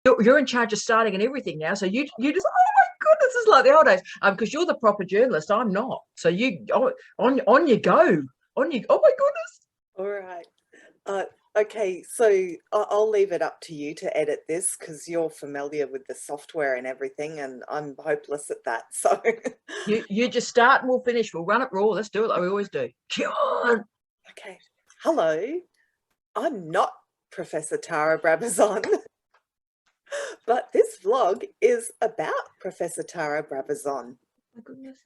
you're in charge of starting and everything now. So you just, oh my goodness, it's like the old days. Because you're the proper journalist, I'm not. So you on you go. On you. Oh my goodness. All right. Okay, so I'll leave it up to you to edit this because you're familiar with the software and everything, and I'm hopeless at that. So You just start and we'll finish. We'll run it raw. Let's do it like we always do. Come on. okay. Hello, I'm not Professor Tara Brabazon, but this vlog is about Professor Tara Brabazon. Oh my goodness.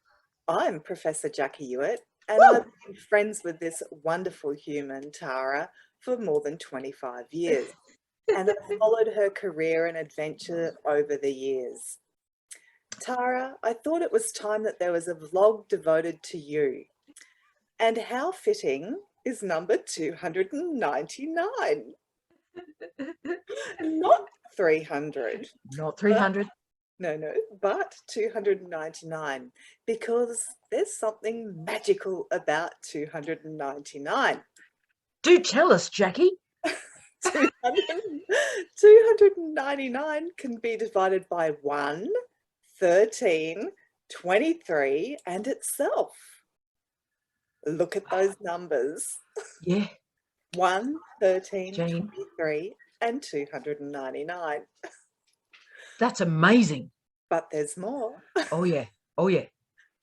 I'm Professor Jacquie Ewart, and I've been friends with this wonderful human, Tara, for more than 25 years. And I've followed her career and adventure over the years. Tara, I thought it was time that there was a vlog devoted to you. And how fitting is number 299? Not 300. Not 300. No, but 299, because there's something magical about 299. Do tell us, Jackie. 299 can be divided by 1, 13, 23, and itself. Look at those numbers. Yeah. 1, 13, Jane. 23, and 299. That's amazing. But there's more. Oh yeah. Oh yeah.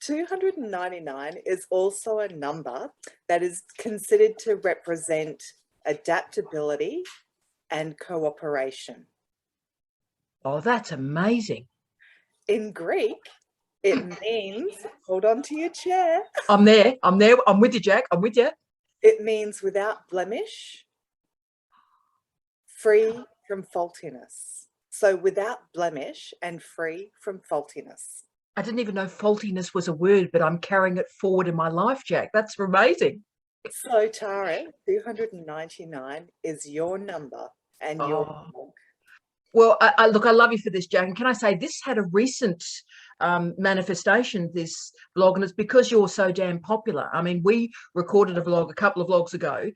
299 is also a number that is considered to represent adaptability and cooperation. Oh, that's amazing. In Greek, it means, hold on to your chair. I'm there. I'm with you, Jack. I'm with you. It means without blemish, free from faultiness. So without blemish and free from faultiness. I didn't even know faultiness was a word, but I'm carrying it forward in my life, Jack. That's amazing. So Tara, 299 is your number and your blog. Well, look, I love you for this, Jack. And can I say this had a recent manifestation, this vlog, and it's because you're so damn popular. I mean, we recorded a vlog a couple of vlogs ago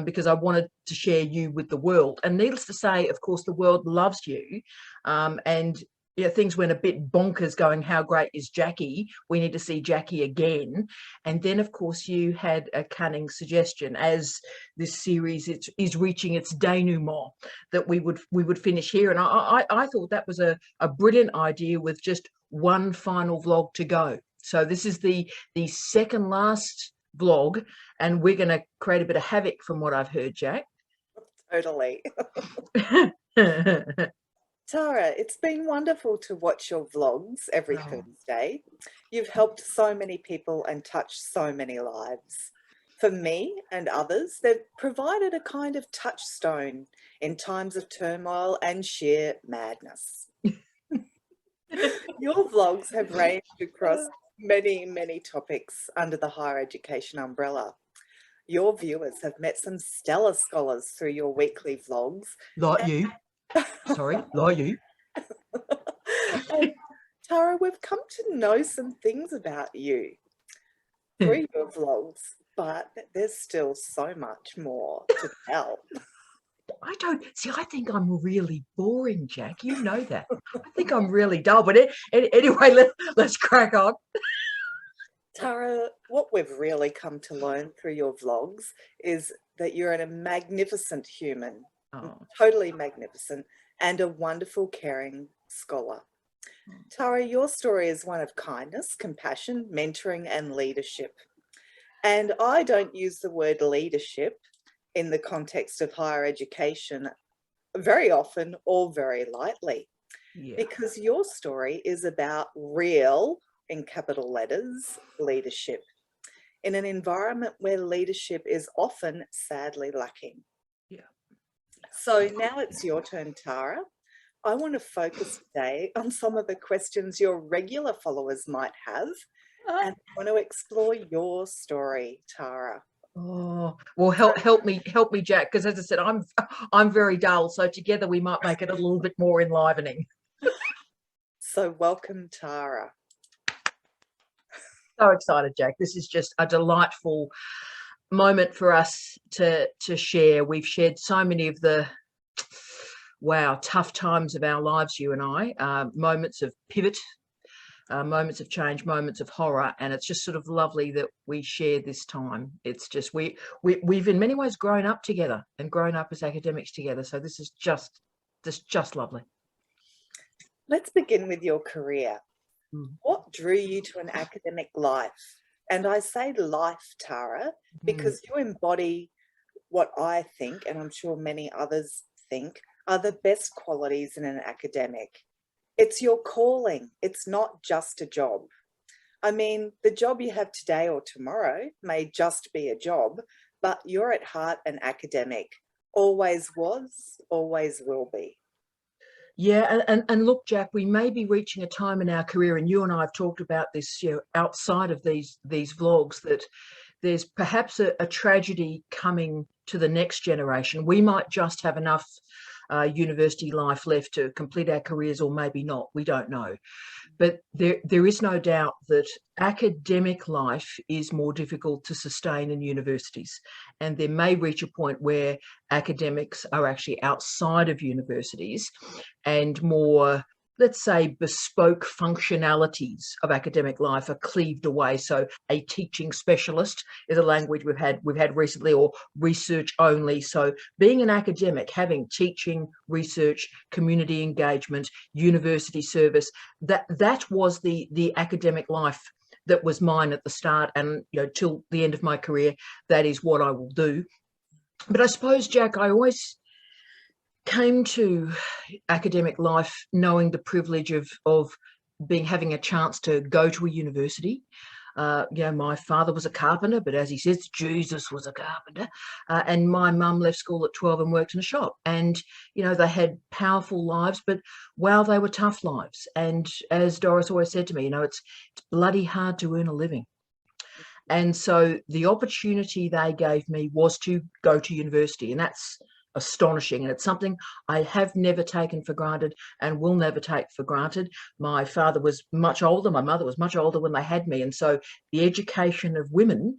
because I wanted to share you with the world. And needless to say, of course, the world loves you. And yeah, things went a bit bonkers going, how great is Jackie? We need to see Jackie again. And then, of course, you had a cunning suggestion as this series is reaching its denouement that we would finish here. And I thought that was a brilliant idea with just one final vlog to go. So this is the second last vlog, and we're going to create a bit of havoc from what I've heard, Jack. Totally. Tara, it's been wonderful to watch your vlogs every Thursday. You've helped so many people and touched so many lives. For me and others, they've provided a kind of touchstone in times of turmoil and sheer madness. Your vlogs have ranged across many, many topics under the higher education umbrella. Your viewers have met some stellar scholars through your weekly vlogs. Like you. Sorry, like you. Tara, we've come to know some things about you through your vlogs, but there's still so much more to tell. I think I'm really boring, Jack. You know that. I think I'm really dull, but anyway, let's crack on. Tara, what we've really come to learn through your vlogs is that you're a magnificent human. Totally magnificent, and a wonderful, caring scholar. Tara, your story is one of kindness, compassion, mentoring, and leadership. And I don't use the word leadership in the context of higher education very often or very lightly, because your story is about real, in capital letters, leadership, in an environment where leadership is often sadly lacking. So now it's your turn, Tara. I want to focus today on some of the questions your regular followers might have, and I want to explore your story, Tara. Oh, well, help me, Jack, because as I said, I'm very dull, so together we might make it a little bit more enlivening. So welcome, Tara. So excited, Jack. This is just a delightful moment for us to share. We've shared so many of the wow, tough times of our lives, you and I, moments of pivot, moments of change, moments of horror, and it's just sort of lovely that we share this time. It's just we've in many ways grown up together and grown up as academics together. So this is just lovely. Let's begin with your career. What drew you to an academic life? And I say life, Tara, because you embody what I think, and I'm sure many others think, are the best qualities in an academic. It's your calling. It's not just a job. I mean, the job you have today or tomorrow may just be a job, but you're at heart an academic. Always was, always will be. Yeah, and look, Jack, we may be reaching a time in our career, and you and I have talked about this, you know, outside of these vlogs, that there's perhaps a tragedy coming to the next generation. We might just have enough university life left to complete our careers, or maybe not. We don't know. But there is no doubt that academic life is more difficult to sustain in universities. And there may reach a point where academics are actually outside of universities and more, let's say, bespoke functionalities of academic life are cleaved away. So a teaching specialist is a language we've had recently, or research only. So being an academic, having teaching, research, community engagement, university service, that was the academic life that was mine at the start, and you know, till the end of my career, that is what I will do. But I suppose, Jack, I always came to academic life knowing the privilege of having a chance to go to a university. You know, my father was a carpenter, but as he says, Jesus was a carpenter. And my mum left school at 12 and worked in a shop. And, you know, they had powerful lives, but wow, they were tough lives. And as Doris always said to me, you know, it's bloody hard to earn a living. And so the opportunity they gave me was to go to university, and that's astonishing, and it's something I have never taken for granted and will never take for granted. My father was much older, my mother was much older when they had me, and so the education of women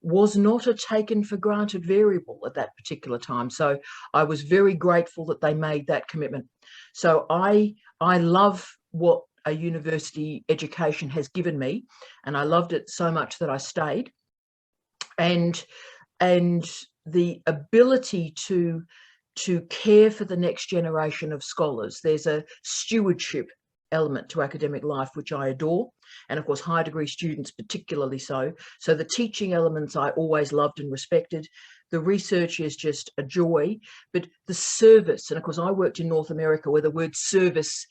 was not a taken for granted variable at that particular time. So I was very grateful that they made that commitment. So I love what a university education has given me, and I loved it so much that I stayed. And the ability to care for the next generation of scholars. There's a stewardship element to academic life, which I adore. And of course, high degree students particularly so. So the teaching elements I always loved and respected. The research is just a joy, but the service, and of course I worked in North America where the word service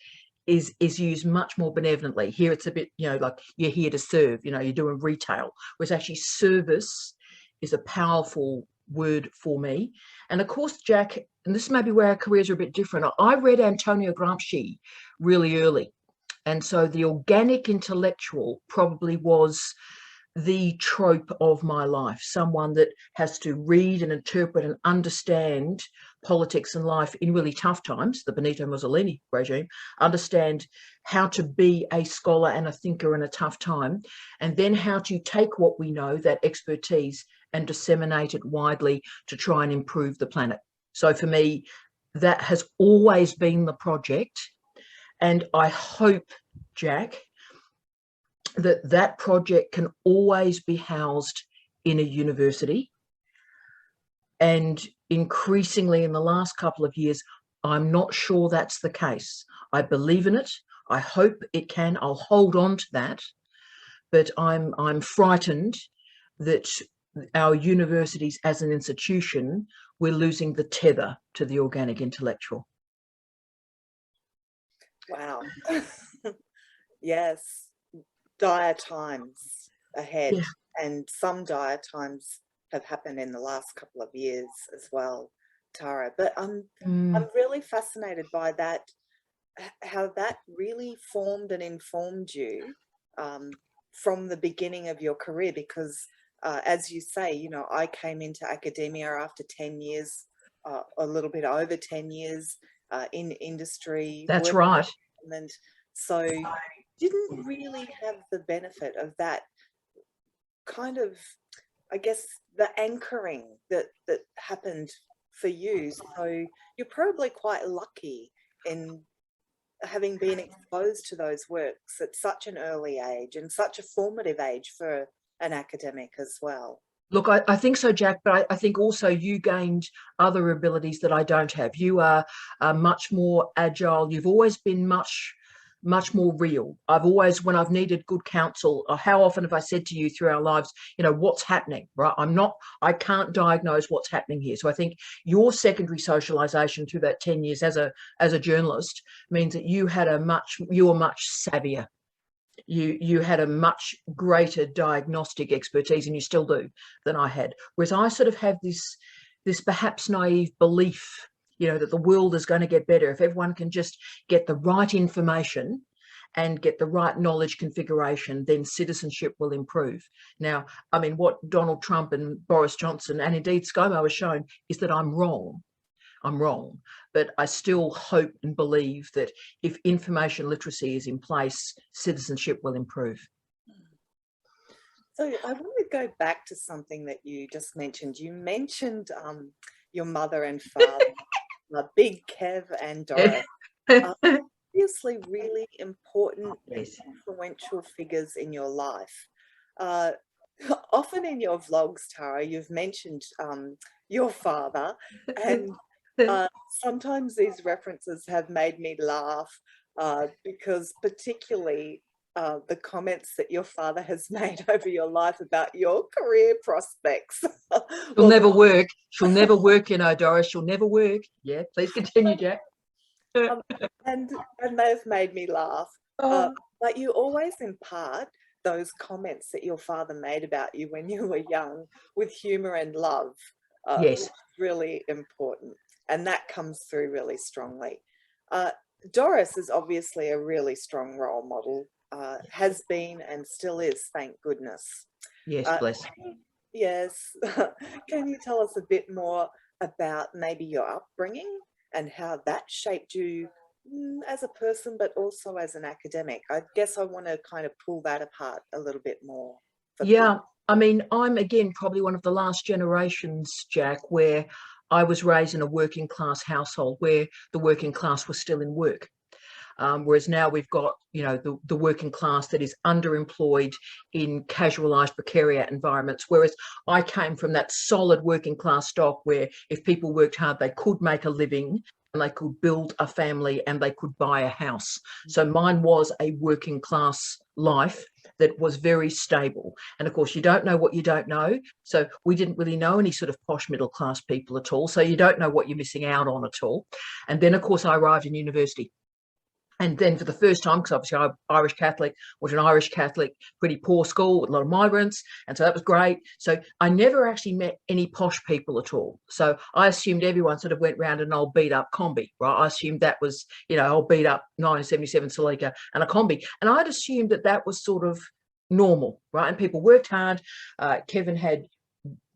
is used much more benevolently. Here it's a bit, you know, like you're here to serve, you know, you're doing retail, whereas actually service is a powerful word for me. And of course, Jack, and this may be where our careers are a bit different, I read Antonio Gramsci really early. And so the organic intellectual probably was the trope of my life, someone that has to read and interpret and understand politics and life in really tough times, the Benito Mussolini regime, understand how to be a scholar and a thinker in a tough time, and then how to take what we know, that expertise, and disseminate it widely to try and improve the planet. So for me, that has always been the project. And I hope, Jack, that project can always be housed in a university. And increasingly in the last couple of years, I'm not sure that's the case. I believe in it. I hope it can. I'll hold on to that. But I'm frightened that our universities as an institution, we're losing the tether to the organic intellectual. Wow. Yes. Dire times ahead, yeah. And some dire times have happened in the last couple of years as well, Tara. But I'm really fascinated by that, how that really formed and informed you from the beginning of your career, because as you say, you know, I came into academia after 10 years, a little bit over 10 years in industry. That's right. And so didn't really have the benefit of that kind of, I guess, the anchoring that happened for you. So you're probably quite lucky in having been exposed to those works at such an early age and such a formative age for an academic as well. Look, I think so, Jack, but I think also you gained other abilities that I don't have. You are much more agile. You've always been much more real. I've always, when I've needed good counsel, or how often have I said to you through our lives, what's happening, right? I can't diagnose what's happening here. So I think your secondary socialization through that 10 years as a journalist means that you were much savvier. You had a much greater diagnostic expertise, and you still do, than I had. Whereas I sort of have this perhaps naive belief, that the world is going to get better if everyone can just get the right information and get the right knowledge configuration, then citizenship will improve. Now, I mean, what Donald Trump and Boris Johnson and indeed ScoMo has shown is that I'm wrong. But I still hope and believe that if information literacy is in place, citizenship will improve. So I want to go back to something that you just mentioned. You mentioned your mother and father, Big Kev and Doris. Obviously really important, influential figures in your life. Often in your vlogs, Tara, you've mentioned your father, and sometimes these references have made me laugh because particularly the comments that your father has made over your life about your career prospects. She'll never work. She'll never work, Doris. She'll never work. Yeah, please continue, Jack. And they've made me laugh. But you always impart those comments that your father made about you when you were young with humour and love. Yes. Which is really important. And that comes through really strongly. Doris is obviously a really strong role model, has been and still is, thank goodness. Yes, bless. Yes. Can you tell us a bit more about maybe your upbringing and how that shaped you as a person, but also as an academic? I guess I want to kind of pull that apart a little bit more. Yeah, I mean, I'm again probably one of the last generations, Jack, where I was raised in a working class household where the working class was still in work. Whereas now we've got, the working class that is underemployed in casualised precariat environments. Whereas I came from that solid working class stock where if people worked hard, they could make a living and they could build a family and they could buy a house. So mine was a working class life that was very stable. And of course, you don't know what you don't know. So we didn't really know any sort of posh middle class people at all. So you don't know what you're missing out on at all. And then, of course, I arrived in university. And then for the first time, because obviously I'm Irish Catholic, was an Irish Catholic, pretty poor school with a lot of migrants. And so that was great. So I never actually met any posh people at all. So I assumed everyone sort of went round an old beat up combi, right? I assumed that was, old beat up 1977 Celica and a combi. And I'd assumed that was sort of normal, right? And people worked hard. Kevin had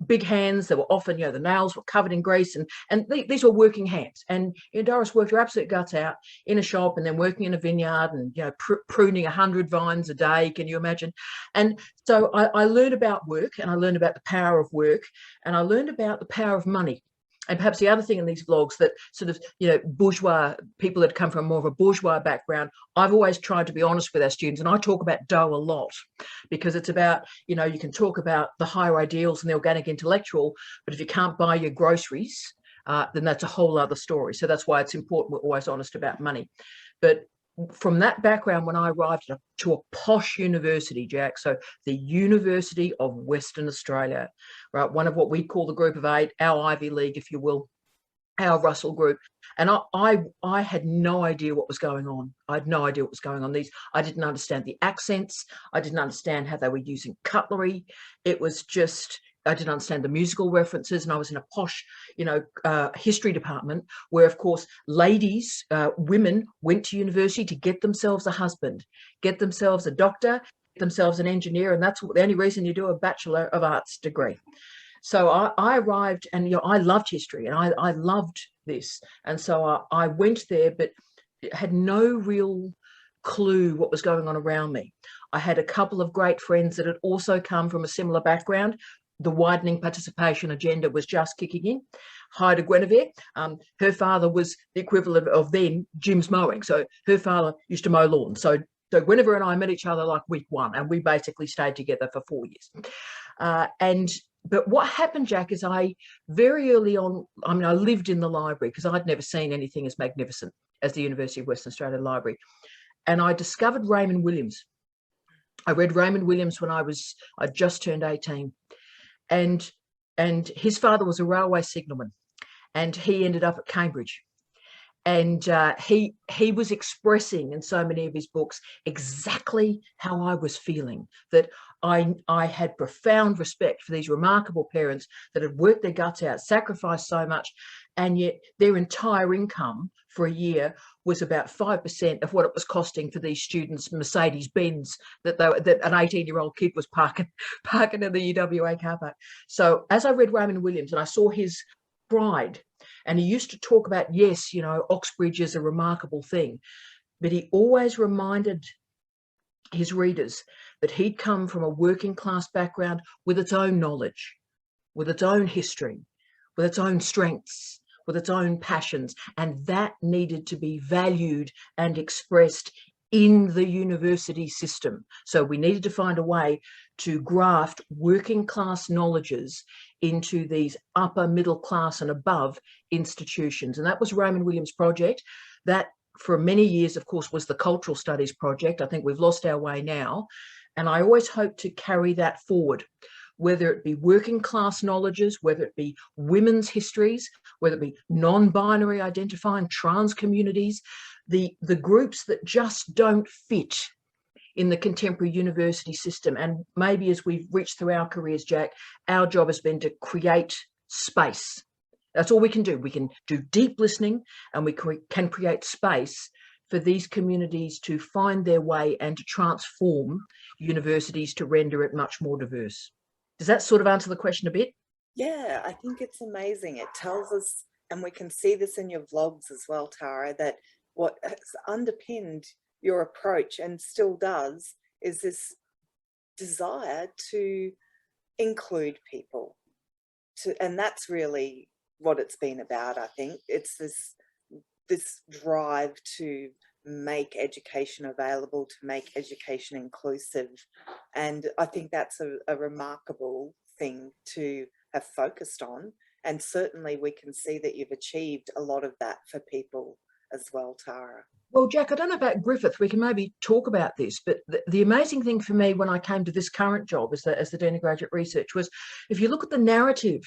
big hands. They were often, the nails were covered in grease, and these were working hands. And Doris worked her absolute guts out in a shop, and then working in a vineyard, and pruning 100 vines a day. Can you imagine? And so I learned about work, and I learned about the power of work, and I learned about the power of money. And perhaps the other thing in these vlogs that sort of, bourgeois people that come from more of a bourgeois background, I've always tried to be honest with our students. And I talk about dough a lot because it's about, you can talk about the higher ideals and the organic intellectual, but if you can't buy your groceries, then that's a whole other story. So that's why it's important we're always honest about money. But from that background, when I arrived to a posh university, Jack, so the University of Western Australia, right, one of what we call the Group of Eight, our Ivy League, if you will, our Russell Group. And I had no idea what was going on. I had no idea what was going on. I didn't understand the accents. I didn't understand how they were using cutlery. It was just, I didn't understand the musical references, and I was in a posh, history department where, of course, ladies, women went to university to get themselves a husband, get themselves a doctor, get themselves an engineer, and that's the only reason you do a Bachelor of Arts degree. So I arrived, and I loved history, and I loved this, and so I went there, but had no real clue what was going on around me. I had a couple of great friends that had also come from a similar background. the widening participation agenda was just kicking in. Hi to Guinevere. Her father was the equivalent of then Jim's mowing. So her father used to mow lawns. So Guinevere and I met each other like week one, and we basically stayed together for 4 years. But what happened, Jack, is I very early on, I mean, I lived in the library because I'd never seen anything as magnificent as the University of Western Australia Library. And I discovered Raymond Williams. I read Raymond Williams when I just turned 18. And his father was a railway signalman, and he ended up at Cambridge. And he was expressing in so many of his books exactly how I was feeling, that I had profound respect for these remarkable parents that had worked their guts out, sacrificed so much, and yet their entire income for a year was about 5% of what it was costing for these students' Mercedes-Benz that an 18-year-old kid was parking in the UWA car park. So as I read Raymond Williams and I saw his pride, and he used to talk about, yes, you know, Oxbridge is a remarkable thing, but he always reminded his readers that he'd come from a working class background with its own knowledge, with its own history, with its own strengths, with its own passions, and that needed to be valued and expressed in the university system. So we needed to find a way to graft working class knowledges into these upper middle class and above institutions. And that was Raymond Williams' project. That for many years, of course, was the Cultural Studies project. I think we've lost our way now. And I always hope to carry that forward, whether it be working class knowledges, whether it be women's histories, whether it be non-binary identifying trans communities, the groups that just don't fit in the contemporary university system. And maybe as we've reached through our careers, Jack, our job has been to create space. That's all we can do. We can do deep listening, and we can create space for these communities to find their way and to transform universities to render it much more diverse. Does that sort of answer the question a bit? Yeah, I think it's amazing. It tells us, and we can see this in your vlogs as well, Tara, that what has underpinned your approach and still does is this desire to include people. And that's really what it's been about, I think. It's this drive to make education available, to make education inclusive. And I think that's a remarkable thing to have focused on. And certainly we can see that you've achieved a lot of that for people as well, Tara. Well, Jack, I don't know about Griffith. We can maybe talk about this, but the amazing thing for me when I came to this current job as the Dean of Graduate Research was, if you look at the narrative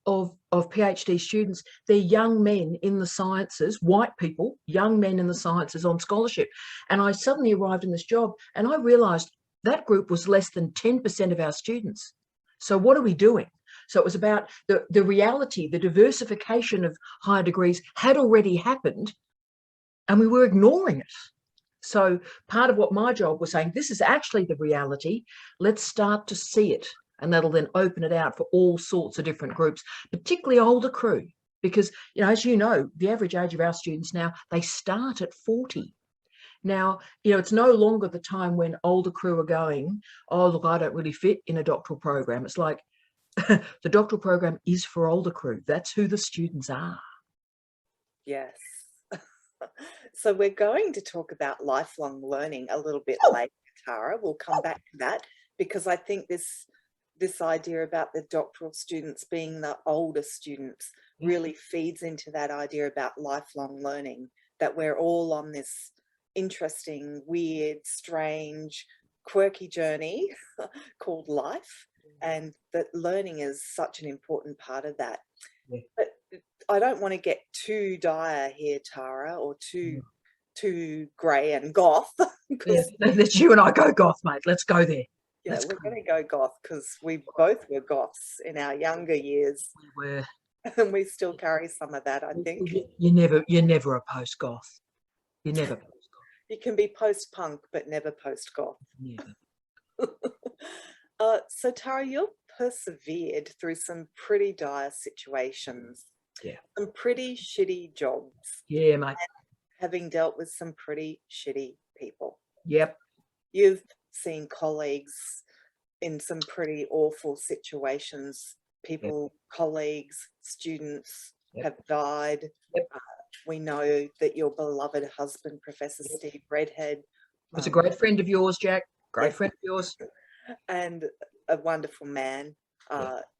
of PhD students, they're young men in the sciences, white people, young men in the sciences on scholarship. And I suddenly arrived in this job and I realised that group was less than 10% of our students. So what are we doing? So it was about the reality, the diversification of higher degrees had already happened, and we were ignoring it. So part of what my job was saying, this is actually the reality. Let's start to see it. And that'll then open it out for all sorts of different groups, particularly older crew. Because, you know, as you know, the average age of our students now, they start at 40. Now, you know, it's no longer the time when older crew are going, oh, look, I don't really fit in a doctoral program. It's like the doctoral program is for older crew. That's who the students are. Yes. So we're going to talk about lifelong learning a little bit later, Tara. We'll come back to that, because I think this idea about the doctoral students being the older students really feeds into that idea about lifelong learning, that we're all on this interesting, weird, strange, quirky journey called life, and that learning is such an important part of that. Yeah. But I don't want to get too dire here, Tara, or too grey and goth. Yeah, let's you and I go goth, mate. Let's go there. Yeah, we're going to go goth because we both were goths in our younger years. We were. And we still carry some of that, I think. You're never a post-goth. You're never post-goth. You can be post-punk, but never post-goth. Never. So, Tara, you've persevered through some pretty dire situations. Yeah. Some pretty shitty jobs. Yeah, mate. Having dealt with some pretty shitty people. Yep. You've seen colleagues in some pretty awful situations. People, colleagues, students have died. We know that your beloved husband, Professor Steve Redhead, was a great friend of yours, Jack. Great Yes. friend of yours. And a wonderful man.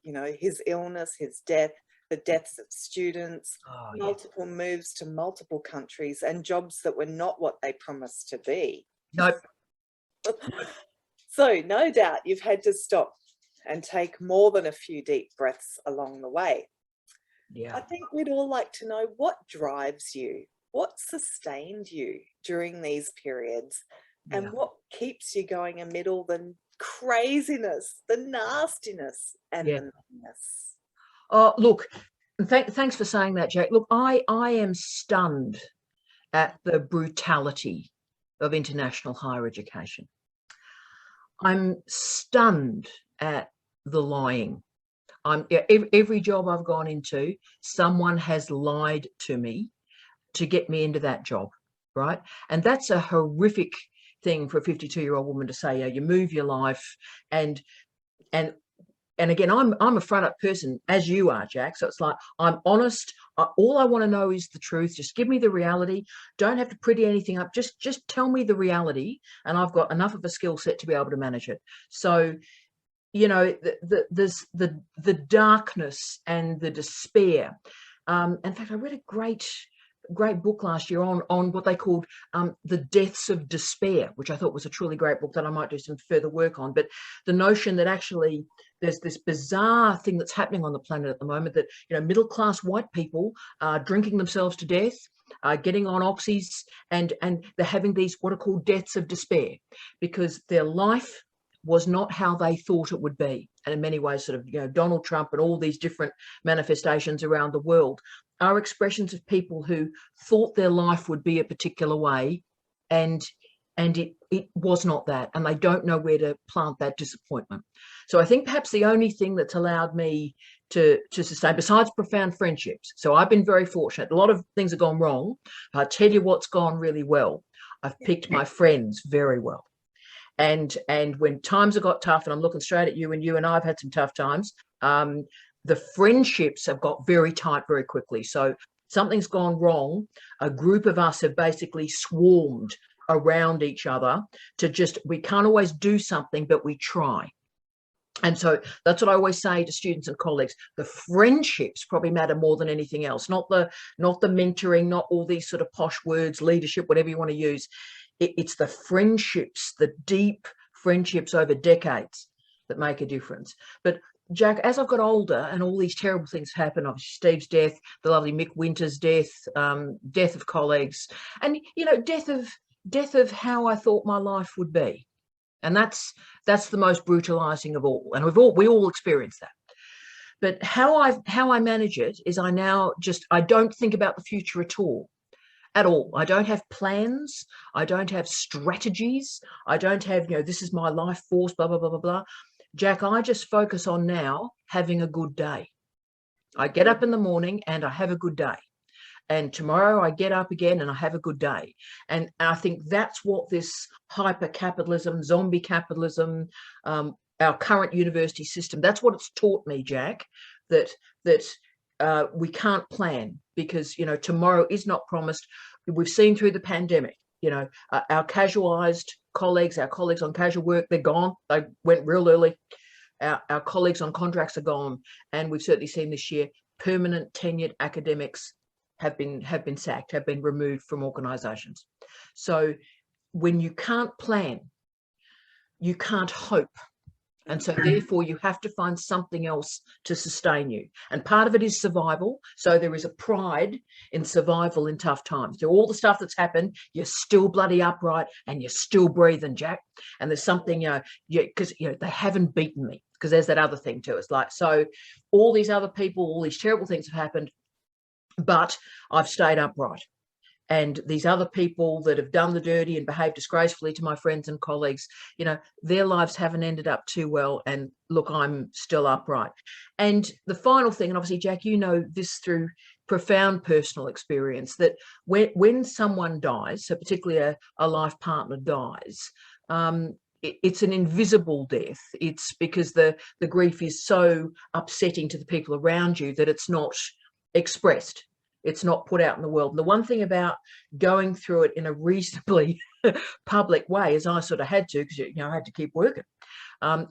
You know, his illness, his death, the deaths of students, multiple moves to multiple countries, and jobs that were not what they promised to be. Nope. So no doubt you've had to stop and take more than a few deep breaths along the way. Yeah. I think we'd all like to know what drives you, what sustained you during these periods, and what keeps you going amid all the craziness, the nastiness, and the madness. Oh, look, thanks for saying that, Jack. Look, I am stunned at the brutality of international higher education. I'm stunned at the lying. Every job I've gone into, someone has lied to me to get me into that job, right? And that's a horrific thing for a 52-year-old woman to say. You move your life, and again, I'm a front up person, as you are, Jack. So it's like, I'm honest. All I want to know is the truth. Just give me the reality. Don't have to pretty anything up. Just tell me the reality, and I've got enough of a skill set to be able to manage it. So, you know, there's the darkness and the despair. In fact, I read a great book last year on what they called the deaths of despair, which I thought was a truly great book that I might do some further work on. But the notion that actually there's this bizarre thing that's happening on the planet at the moment, that, you know, middle class white people are drinking themselves to death, getting on oxys, and they're having these what are called deaths of despair, because their life was not how they thought it would be. And in many ways, sort of, you know, Donald Trump and all these different manifestations around the world are expressions of people who thought their life would be a particular way, and it was not that, and they don't know where to plant that disappointment. So I think perhaps the only thing that's allowed me to sustain, besides profound friendships, so I've been very fortunate. A lot of things have gone wrong. I'll tell you what's gone really well. I've picked my friends very well. And when times have got tough, and I'm looking straight at you, and you and I have had some tough times, the friendships have got very tight very quickly. So something's gone wrong, a group of us have basically swarmed around each other to just, we can't always do something, but we try. And so that's what I always say to students and colleagues. The friendships probably matter more than anything else, not the mentoring, not all these sort of posh words, leadership, whatever you want to use. It's the friendships, the deep friendships over decades that make a difference. But Jack, as I've got older and all these terrible things happen, obviously Steve's death, the lovely Mick Winter's death, death of colleagues, and, you know, death of how I thought my life would be. And that's the most brutalizing of all. And we all experience that. But how I manage it is I don't think about the future at all. At all. I don't have plans. I don't have strategies. I don't have, you know, this is my life force, blah, blah, blah, blah, blah. Jack, I just focus on now having a good day. I get up in the morning and I have a good day. And tomorrow I get up again and I have a good day. And I think that's what this hyper-capitalism, zombie capitalism, our current university system, that's what it's taught me, Jack, that we can't plan, because, you know, tomorrow is not promised. We've seen through the pandemic, you know, our casualised colleagues, our colleagues on casual work, they're gone. They went real early. Our colleagues on contracts are gone. And we've certainly seen this year, permanent tenured academics have been sacked, have been removed from organisations. So when you can't plan, you can't hope. And so therefore you have to find something else to sustain you. And part of it is survival. So there is a pride in survival in tough times. Through all the stuff that's happened, you're still bloody upright and you're still breathing, Jack. And there's something, because, you know, they haven't beaten me, because there's that other thing too. It's like, so all these other people, all these terrible things have happened, but I've stayed upright. And these other people that have done the dirty and behaved disgracefully to my friends and colleagues, you know, their lives haven't ended up too well. And look, I'm still upright. And the final thing, and obviously, Jack, you know this through profound personal experience, that when someone dies, so particularly a life partner dies, it's an invisible death. It's because the grief is so upsetting to the people around you that it's not expressed. It's not put out in the world. And the one thing about going through it in a reasonably public way, as I sort of had to, because I had to keep working,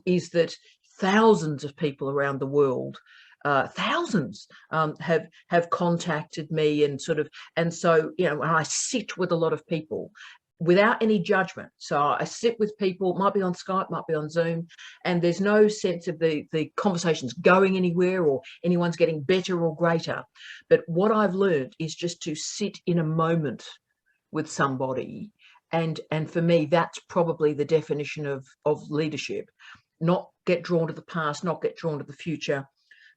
is that thousands of people around the world, thousands, have contacted me and sort of, and so I sit with a lot of people without any judgment. So I sit with people, might be on Skype, might be on Zoom, and there's no sense of the conversations going anywhere or anyone's getting better or greater. But what I've learned is just to sit in a moment with somebody. And for me, that's probably the definition of leadership. Not get drawn to the past, not get drawn to the future,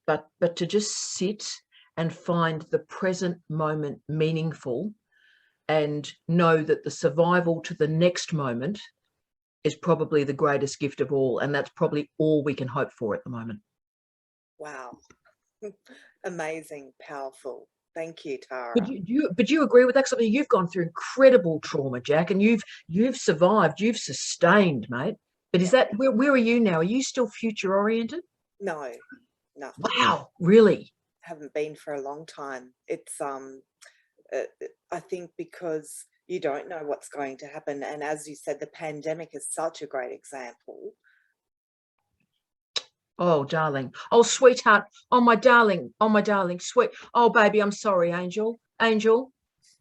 but to just sit and find the present moment meaningful, and know that the survival to the next moment is probably the greatest gift of all. And that's probably all we can hope for at the moment. Wow. Amazing, powerful. Thank you, Tara. But you agree with that? Because you've gone through incredible trauma, Jack, and you've survived, you've sustained, mate. But is that, where are you now? Are you still future oriented? No. Wow, really? Haven't been for a long time. It's I think because you don't know what's going to happen, and as you said, the pandemic is such a great example. Oh, darling. Oh, sweetheart. Oh, my darling. Oh, my darling. Sweet. Oh, baby, I'm sorry, Angel. Angel,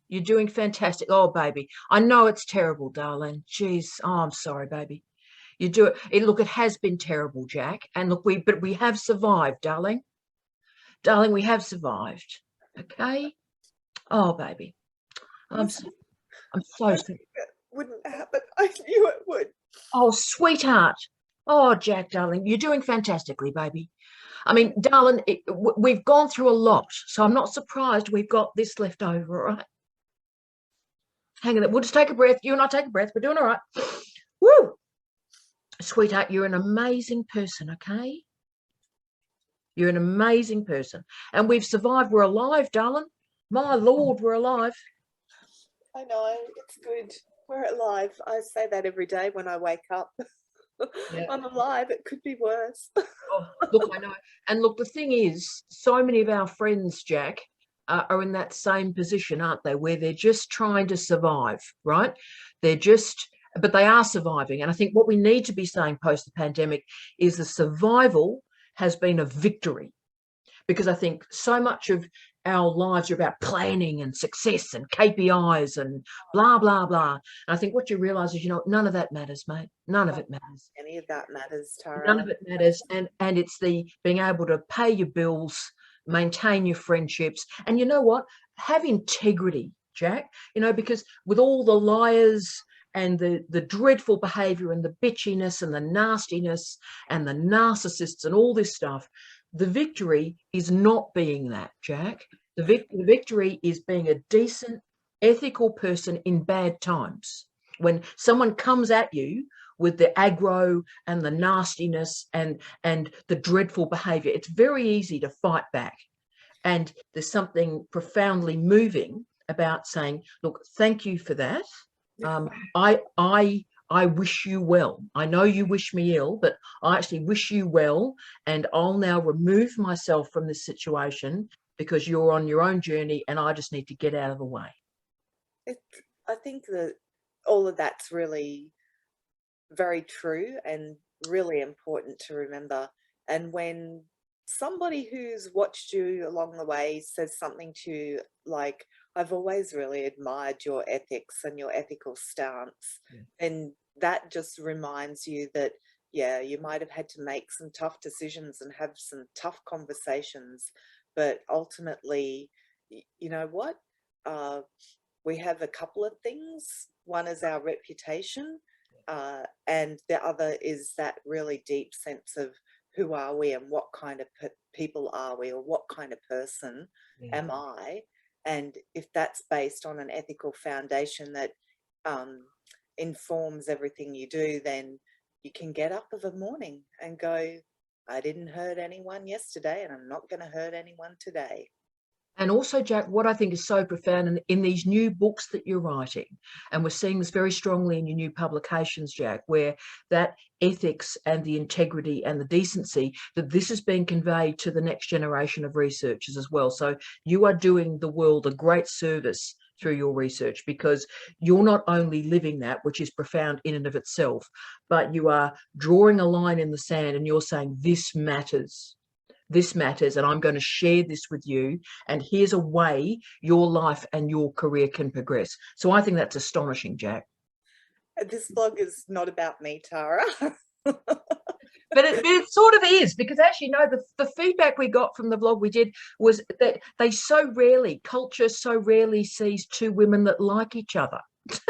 you're doing fantastic. Oh, baby. I know it's terrible, darling. Jeez. Oh, I'm sorry, baby. You do it. Look, it has been terrible, Jack. And look, but we have survived, darling. Darling, we have survived. Okay? Oh, baby. I'm so sorry. It wouldn't happen. I knew it would. Oh, sweetheart. Oh, Jack, darling, you're doing fantastically, baby. I mean, darling, we've gone through a lot, so I'm not surprised we've got this left over, all right? Hang on, we'll just take a breath. You and I take a breath. We're doing all right. Woo! Sweetheart, you're an amazing person, okay? You're an amazing person. And we've survived. We're alive, darling. My Lord, we're alive. I know, it's good. We're alive. I say that every day when I wake up. Yeah. I'm alive. It could be worse. Oh, look, I know. And look, the thing is, so many of our friends, Jack, are in that same position, aren't they? Where they're just trying to survive, right? But they are surviving. And I think what we need to be saying post the pandemic is the survival has been a victory. Because I think so much of our lives are about planning and success and KPIs and blah, blah, blah. And I think what you realise is, none of that matters, mate. None of it matters. Any of that matters, Tara. None of it matters. And it's the being able to pay your bills, maintain your friendships. And you know what? Have integrity, Jack, because with all the liars and the dreadful behaviour and the bitchiness and the nastiness and the narcissists and all this stuff, the victory is not being that, Jack. The victory is being a decent, ethical person in bad times. When someone comes at you with the aggro and the nastiness and the dreadful behaviour, it's very easy to fight back. And there's something profoundly moving about saying, look, thank you for that. I wish you well. I know you wish me ill, but I actually wish you well. And I'll now remove myself from this situation because you're on your own journey and I just need to get out of the way. I think that all of that's really very true and really important to remember. And when somebody who's watched you along the way says something to you like, I've always really admired your ethics and your ethical stance, and that just reminds you that, yeah, you might have had to make some tough decisions and have some tough conversations, but ultimately, you know what? We have a couple of things. One is our reputation, and the other is that really deep sense of who are we and what kind of people are we, or what kind of person am I? And if that's based on an ethical foundation that informs everything you do, then you can get up of a morning and go, I didn't hurt anyone yesterday and I'm not going to hurt anyone today. And also, Jack, what I think is so profound in these new books that you're writing, and we're seeing this very strongly in your new publications, Jack, where that ethics and the integrity and the decency, that this is being conveyed to the next generation of researchers as well. So you are doing the world a great service through your research, because you're not only living that, which is profound in and of itself, but you are drawing a line in the sand and you're saying, this matters. This matters, and I'm going to share this with you, and here's a way your life and your career can progress. So I think that's astonishing, Jack. This blog is not about me, Tara. But it sort of is, because as you know, the feedback we got from the vlog we did was that culture so rarely sees two women that like each other. This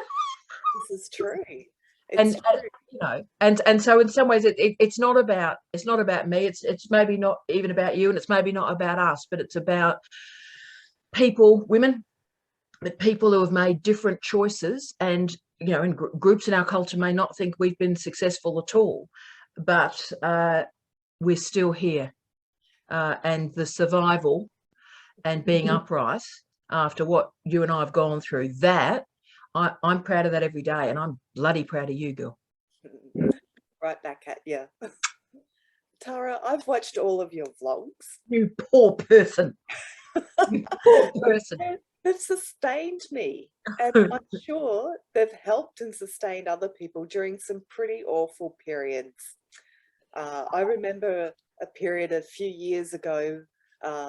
is true. And you know, and so in some ways it's not about me. It's maybe not even about you, and it's maybe not about us, but it's about people, women, but people who have made different choices, and you know, in groups in our culture may not think we've been successful at all, but we're still here, and the survival and being upright after what you and I have gone through, that I'm proud of that every day, and I'm bloody proud of you, girl. Right back at you. Tara, I've watched all of your vlogs. You poor person. You poor person. They've sustained me, and I'm sure they've helped and sustained other people during some pretty awful periods. I remember a period a few years ago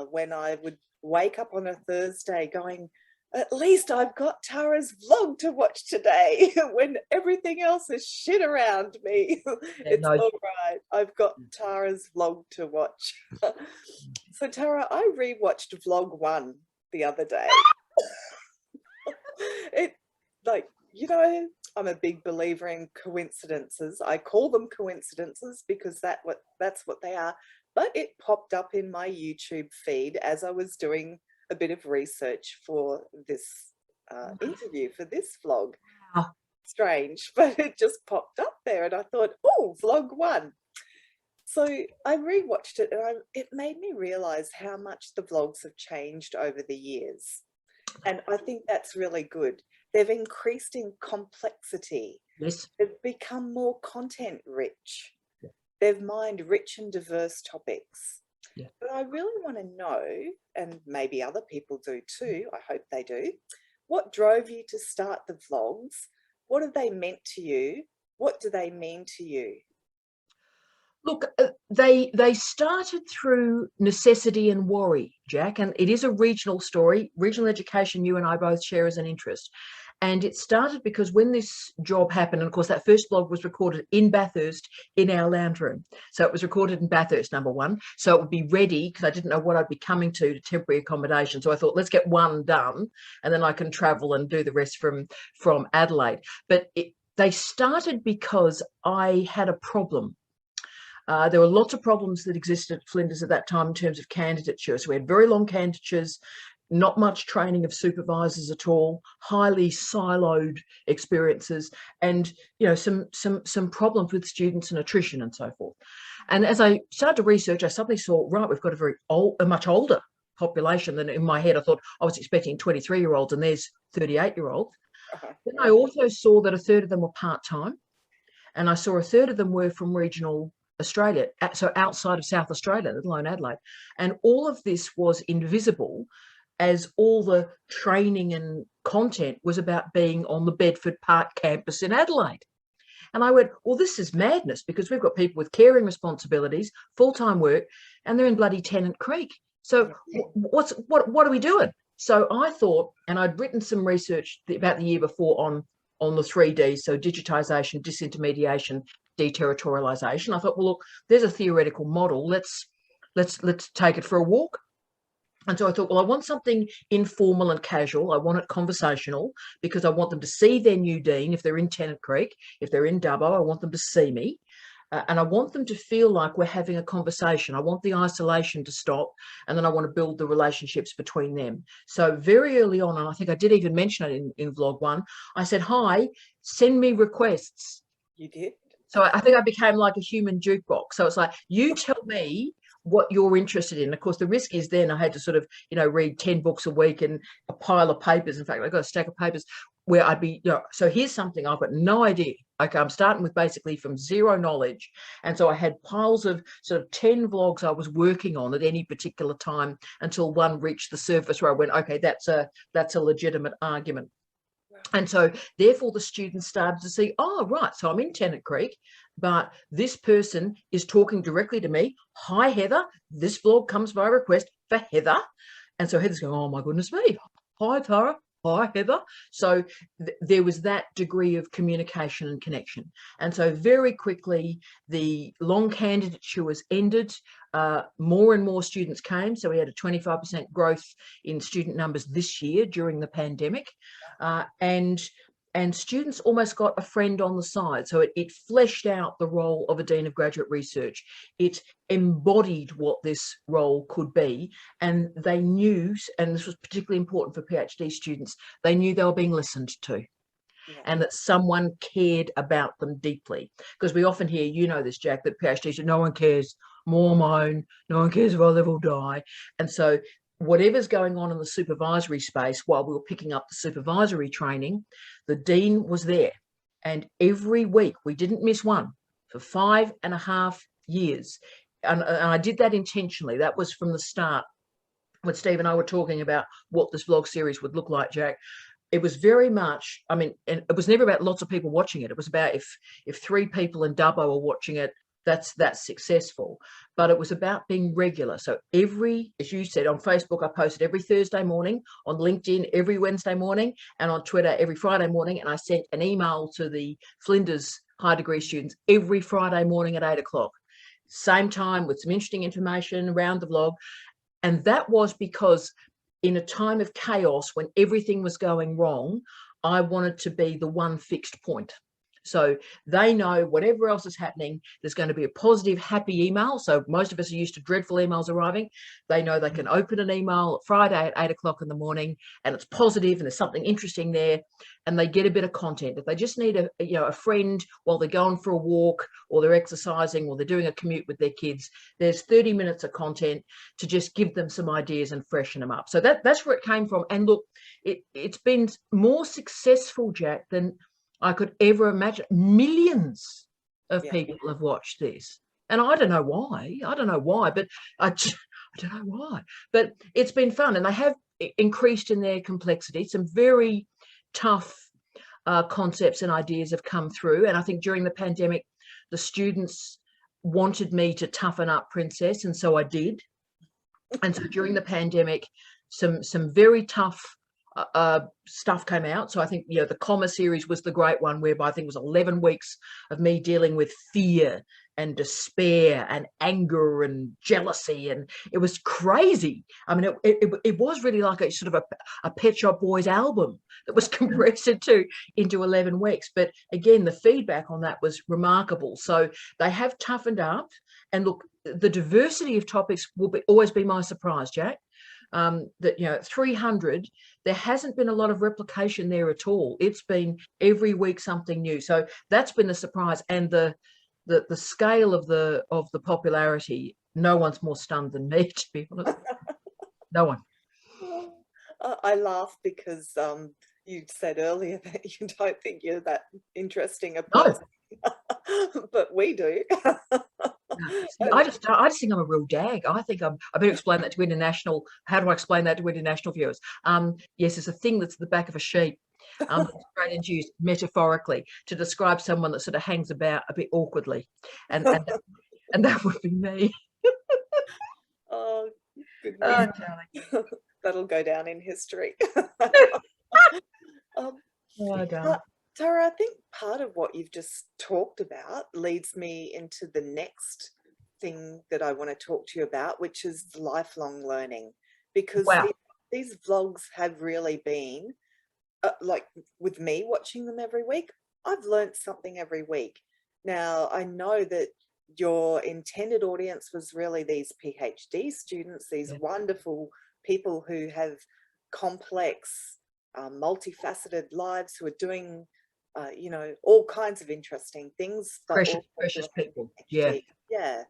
when I would wake up on a Thursday going, at least I've got Tara's vlog to watch today, when everything else is shit around me. It's all right. I've got Tara's vlog to watch. So Tara, I rewatched vlog 1 the other day. You know, I'm a big believer in coincidences. I call them coincidences because that's what they are. But it popped up in my YouTube feed as I was doing a bit of research for this interview, for this vlog. Oh. Strange, but it just popped up there, and I thought, oh, vlog 1. So I rewatched it, and it made me realize how much the vlogs have changed over the years. And I think that's really good. They've increased in complexity. Yes. They've become more content rich. Yeah. They've mined rich and diverse topics. Yeah. But I really want to know, and maybe other people do too, I hope they do, what drove you to start the vlogs? What have they meant to you? What do they mean to you? Look, they started through necessity and worry, Jack, and it is a regional story. Regional education, you and I both share as an interest. And it started because when this job happened, and of course that first vlog was recorded in Bathurst in our lounge room. So it was recorded in Bathurst, number one. So it would be ready, because I didn't know what I'd be coming to temporary accommodation. So I thought, let's get one done, and then I can travel and do the rest from Adelaide. But they started because I had a problem. There were lots of problems that existed at Flinders at that time in terms of candidature. So we had very long candidatures, not much training of supervisors at all, highly siloed experiences, and you know, some problems with students and attrition and so forth. And as I started to research, I suddenly saw, right, we've got a much older population than in my head. I thought I was expecting 23-year-olds, and there's 38-year-olds. Then I also saw that a third of them were part-time, and I saw a third of them were from regional Australia, so outside of South Australia, let alone Adelaide. And all of this was invisible, as all the training and content was about being on the Bedford Park campus in Adelaide. And I went, well, this is madness, because we've got people with caring responsibilities, full-time work, and they're in bloody Tennant Creek. So what are we doing? So I thought, and I'd written some research about the year before on the 3 Ds, so digitisation, disintermediation, deterritorialization. I thought, well, look, there's a theoretical model. Let's take it for a walk. And so I thought, well, I want something informal and casual. I want it conversational, because I want them to see their new dean if they're in Tennant Creek. If they're in Dubbo, I want them to see me. And I want them to feel like we're having a conversation. I want the isolation to stop, and then I want to build the relationships between them. So very early on, and I think I did even mention it in vlog 1, I said, hi, send me requests. You did? So I think I became like a human jukebox. So it's like, you tell me what you're interested in. Of course, the risk is then I had to sort of, read 10 books a week and a pile of papers. In fact, I got a stack of papers where I'd be, so here's something I've got no idea. Okay, I'm starting with basically from zero knowledge. And so I had piles of sort of 10 vlogs I was working on at any particular time until one reached the surface where I went, okay, that's a legitimate argument. And so therefore the students started to see, oh, right, so I'm in Tennant Creek, but this person is talking directly to me. Hi, Heather. This vlog comes by request for Heather. And so Heather's going, oh, my goodness me. Hi, Tara. Hi, Heather. So there was that degree of communication and connection. And so very quickly, the long candidature was ended. More and more students came. So we had a 25% growth in student numbers this year during the pandemic. And students almost got a friend on the side. So it fleshed out the role of a Dean of Graduate Research. It embodied what this role could be. And they knew, and this was particularly important for PhD students, they knew they were being listened to. Yeah. And that someone cared about them deeply. Because we often hear, this, Jack, that PhDs, no one cares, more mine, no one cares if I live or die. And so whatever's going on in the supervisory space, while we were picking up the supervisory training, the dean was there. And every week, we didn't miss one for 5.5 years. And I did that intentionally. That was from the start. When Steve and I were talking about what this vlog series would look like, Jack, it was very much, and it was never about lots of people watching it. It was about if 3 people in Dubbo are watching it, that's successful. But it was about being regular. So as you said, on Facebook, I posted every Thursday morning, on LinkedIn every Wednesday morning, and on Twitter every Friday morning. And I sent an email to the Flinders high degree students every Friday morning at 8 o'clock. Same time with some interesting information around the vlog. And that was because in a time of chaos, when everything was going wrong, I wanted to be the one fixed point. So they know whatever else is happening, there's going to be a positive, happy email. So most of us are used to dreadful emails arriving. They know they can open an email Friday at 8 o'clock in the morning and it's positive and there's something interesting there and they get a bit of content. If they just need a friend while they're going for a walk or they're exercising or they're doing a commute with their kids, there's 30 minutes of content to just give them some ideas and freshen them up. So that's where it came from. And look, it's been more successful, Jack, than I could ever imagine. Millions of people have watched this. And I don't know why. But I don't know why. But it's been fun. And they have increased in their complexity. Some very tough concepts and ideas have come through. And I think during the pandemic, the students wanted me to toughen up, Princess. And so I did. And so during the pandemic, some very tough stuff came out. So I think, the comma series was the great one, whereby I think it was 11 weeks of me dealing with fear and despair and anger and jealousy. And it was crazy. I mean, it was really like a sort of a Pet Shop Boys album that was compressed into 11 weeks. But again, the feedback on that was remarkable. So they have toughened up. And look, the diversity of topics will always be my surprise, Jack. That 300, there hasn't been a lot of replication there at all. It's been every week something new. So that's been the surprise. And the scale of the popularity, no one's more stunned than me, to be honest. No one. I laugh because you said earlier that you don't think you're that interesting a person. No. But we do. I just think I'm a real dag. I better explain that to international. How do I explain that to international viewers? Yes, it's a thing that's at the back of a sheet. Australians use metaphorically to describe someone that sort of hangs about a bit awkwardly, and that would be me. Oh, goodness. That'll go down in history. Tara, I think part of what you've just talked about leads me into the next thing that I want to talk to you about, which is lifelong learning. Because these vlogs have really been, like with me watching them every week, I've learned something every week. Now, I know that your intended audience was really these PhD students, these wonderful people who have complex, multifaceted lives, who are doing all kinds of interesting things. Precious people. Yeah.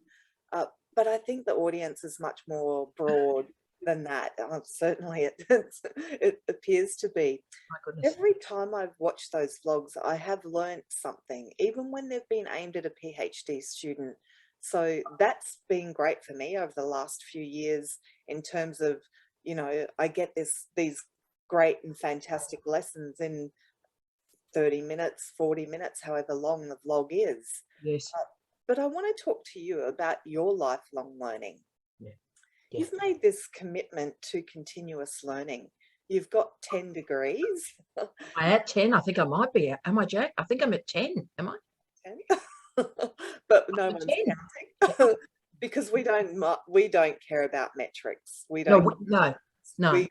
but I think the audience is much more broad than that. Certainly it appears to be. My goodness. Every time I've watched those vlogs, I have learned something, even when they've been aimed at a PhD student. So that's been great for me over the last few years in terms of, you know, I get these great and fantastic lessons in 30 minutes, 40 minutes, however long the vlog is. Yes. But I want to talk to you about your lifelong learning. Yeah. You've made this commitment to continuous learning. You've got 10 degrees. I at 10. I think I might be. Am I, Jack? I think I'm at 10. Am I? 10? But no one's 10. counting because we don't care about metrics. We No, don't. no.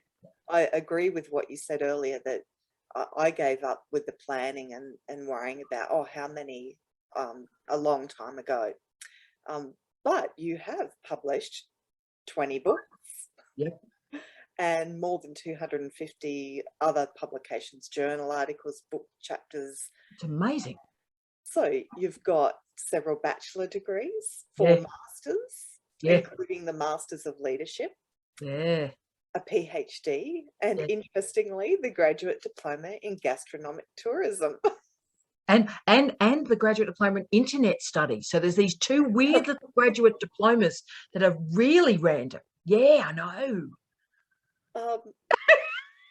I agree with what you said earlier, that I gave up with the planning and worrying about, oh, how many a long time ago. But you have published 20 books. Yep. And more than 250 other publications, journal articles, book chapters. It's amazing. So you've got several bachelor degrees, 4 masters, including the Masters of Leadership, a PhD, and interestingly, the graduate diploma in gastronomic tourism. And the graduate diploma in internet studies. So there's these 2 weird little graduate diplomas that are really random. Yeah, I know.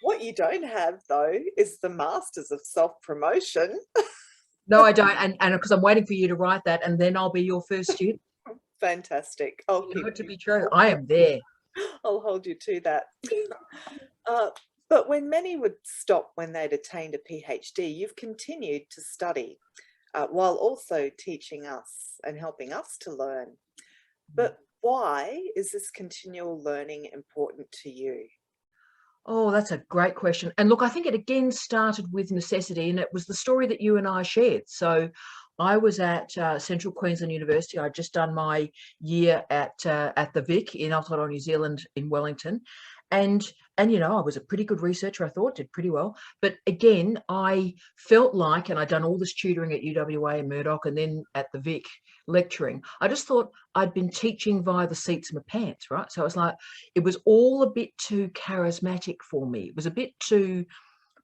What you don't have, though, is the Masters of Self-Promotion. No, I don't. And because I'm waiting for you to write that, and then I'll be your first student. Fantastic. I'll keep it to be true. I am there. I'll hold you to that. But when many would stop when they'd attained a PhD, you've continued to study while also teaching us and helping us to learn. But why is this continual learning important to you? Oh, that's a great question. And look, I think it again started with necessity, and it was the story that you and I shared. So I was at Central Queensland University. I'd just done my year at the Vic in Aotearoa, New Zealand, in Wellington. And you know, I was a pretty good researcher, I thought, did pretty well. But again, I felt like, and I'd done all this tutoring at UWA and Murdoch and then at the Vic lecturing, I just thought I'd been teaching via the seats of my pants, right? So I was like, it was all a bit too charismatic for me. It was a bit too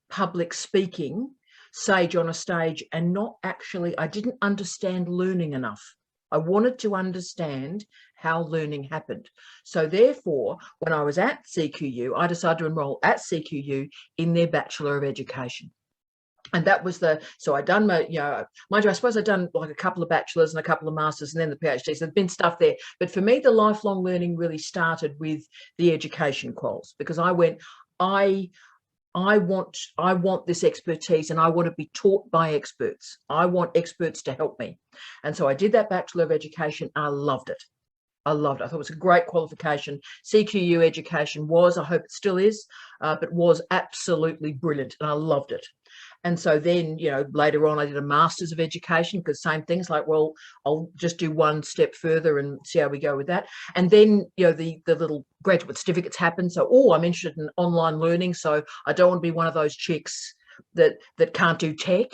public speaking, sage on a stage, and not actually, I didn't understand learning enough. I wanted to understand how learning happened. So therefore, when I was at CQU, I decided to enroll at CQU in their Bachelor of Education. And that was so I'd done my, you know, mind you, I suppose I'd done like a couple of bachelors and a couple of masters and then the PhD. So there'd been stuff there. But for me, the lifelong learning really started with the education quals, because I went, I want this expertise, and I want to be taught by experts. I want experts to help me. And so I did that Bachelor of Education. I loved it. I loved it. I thought it was a great qualification. CQU education was, I hope it still is, but was absolutely brilliant, and I loved it. And so then, you know, later on I did a Masters of Education, because same things, like, well, I'll just do one step further and see how we go with that. And then, you know, the little graduate certificates happen. So, oh, I'm interested in online learning. So I don't want to be one of those chicks that can't do tech.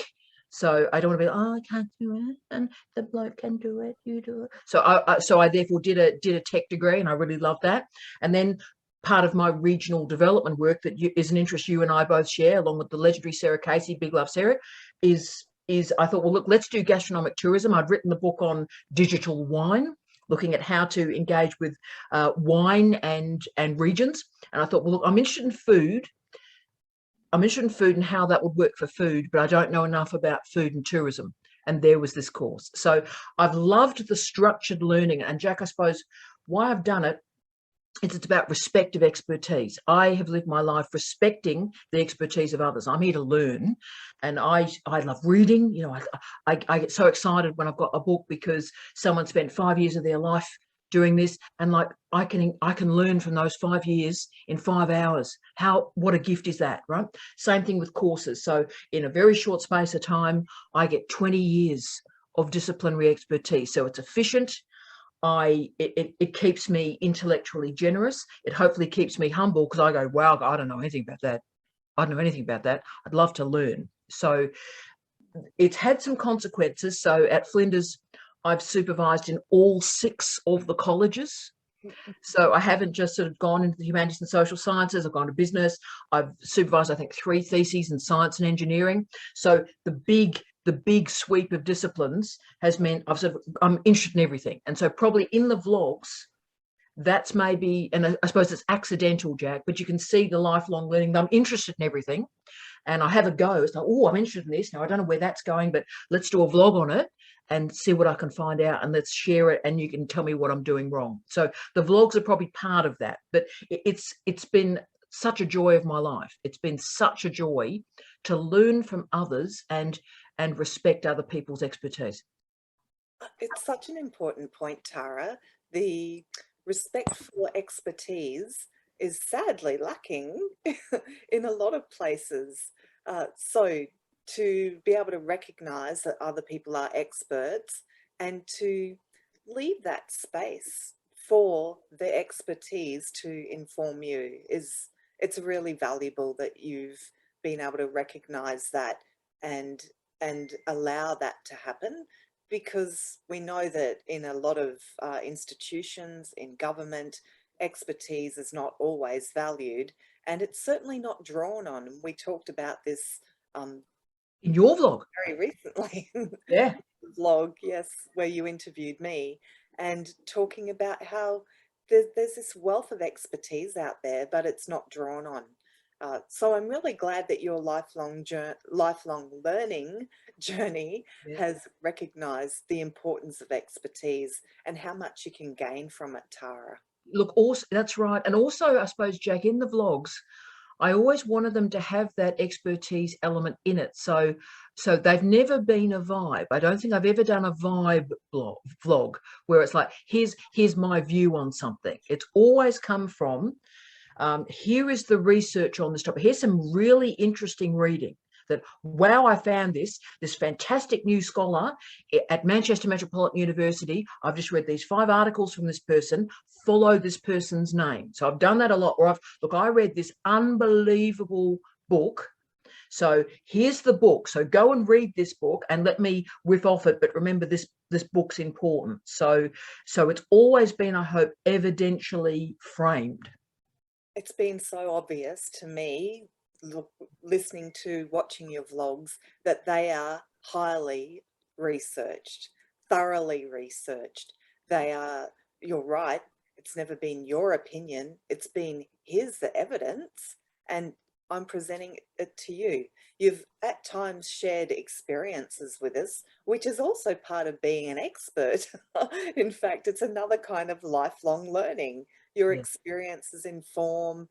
So I don't want to be, oh, I can't do it, and the bloke can do it, you do it. So I therefore did a tech degree, and I really loved that. And then part of my regional development work that is an interest you and I both share, along with the legendary Sarah Casey, big love Sarah, is I thought, well, look, let's do gastronomic tourism. I'd written the book on digital wine, looking at how to engage with wine and regions. And I thought, well, look, I'm interested in food. I'm interested in food and how that would work for food, but I don't know enough about food and tourism. And there was this course. So I've loved the structured learning. And Jack, I suppose why I've done it, it's about respect of expertise. I have lived my life respecting the expertise of others. I'm here to learn, and I love reading. You know, I get so excited when I've got a book because someone spent 5 years of their life doing this, and like I can learn from those 5 years in 5 hours. What a gift is that, right? Same thing with courses. So in a very short space of time, I get 20 years of disciplinary expertise. So it's efficient. It keeps me intellectually generous. It hopefully keeps me humble, because I go, wow, I don't know anything about that. I don't know anything about that. I'd love to learn. So it's had some consequences. So at Flinders, I've supervised in all 6 of the colleges. So I haven't just sort of gone into the humanities and social sciences. I've gone to business. I've supervised, I think, 3 theses in science and engineering. So the big sweep of disciplines has meant I'm interested in everything. And so probably in the vlogs, that's maybe, and I suppose it's accidental, Jack, but you can see the lifelong learning. I'm interested in everything, and I have a go. It's like, oh, I'm interested in this. Now, I don't know where that's going, but let's do a vlog on it and see what I can find out, and let's share it, and you can tell me what I'm doing wrong. So the vlogs are probably part of that, but it's been such a joy of my life. It's been such a joy to learn from others and respect other people's expertise. It's such an important point, Tara. The respect for expertise is sadly lacking in a lot of places. So to be able to recognize that other people are experts and to leave that space for the expertise to inform you it's really valuable that you've been able to recognize that and allow that to happen, because we know that in a lot of institutions, in government, expertise is not always valued, and it's certainly not drawn on. We talked about this In your vlog? very recently. Yeah. Vlog, yes, where you interviewed me, and talking about how there's this wealth of expertise out there, but it's not drawn on. So I'm really glad that your lifelong learning journey has recognised the importance of expertise and how much you can gain from it, Tara. Look, also that's right. And also, I suppose, Jack, in the vlogs, I always wanted them to have that expertise element in it. So they've never been a vibe. I don't think I've ever done a vibe vlog where it's like, here's my view on something. It's always come from, here is the research on this topic. Here's some really interesting reading that, wow, I found this fantastic new scholar at Manchester Metropolitan University. I've just read these 5 articles from this person. Follow this person's name. So I've done that a lot. Or I read this unbelievable book. So here's the book. So go and read this book and let me riff off it. But remember, this book's important. So it's always been, I hope, evidentially framed. It's been so obvious to me, watching your vlogs, that they are highly researched, thoroughly researched. You're right, it's never been your opinion, it's been, here's the evidence, and I'm presenting it to you. You've at times shared experiences with us, which is also part of being an expert. In fact, it's another kind of lifelong learning. Your experiences inform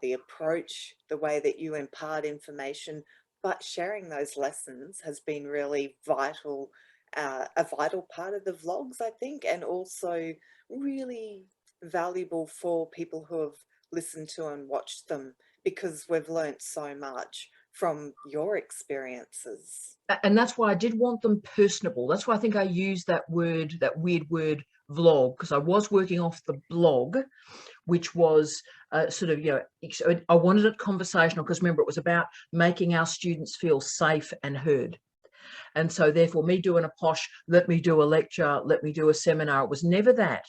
the approach, the way that you impart information, but sharing those lessons has been really vital, a vital part of the vlogs, I think, and also really valuable for people who have listened to and watched them, because we've learnt so much from your experiences. And that's why I did want them personable. That's why I think I used that weird word vlog, because I was working off the blog, which was sort of, I wanted it conversational, because remember, it was about making our students feel safe and heard. And so therefore, me doing a posh, let me do a lecture, let me do a seminar, it was never that,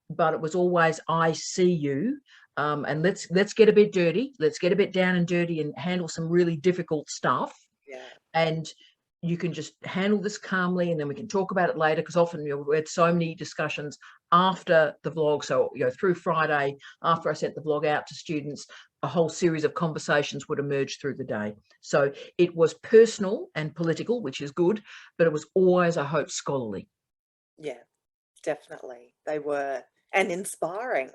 but it was always, I see you. And let's get a bit dirty. Let's get a bit down and dirty and handle some really difficult stuff. Yeah. And you can just handle this calmly, and then we can talk about it later, because often we had so many discussions after the vlog. So through Friday, after I sent the vlog out to students, a whole series of conversations would emerge through the day. So it was personal and political, which is good, but it was always, I hope, scholarly. Yeah, definitely. They were, and inspiring.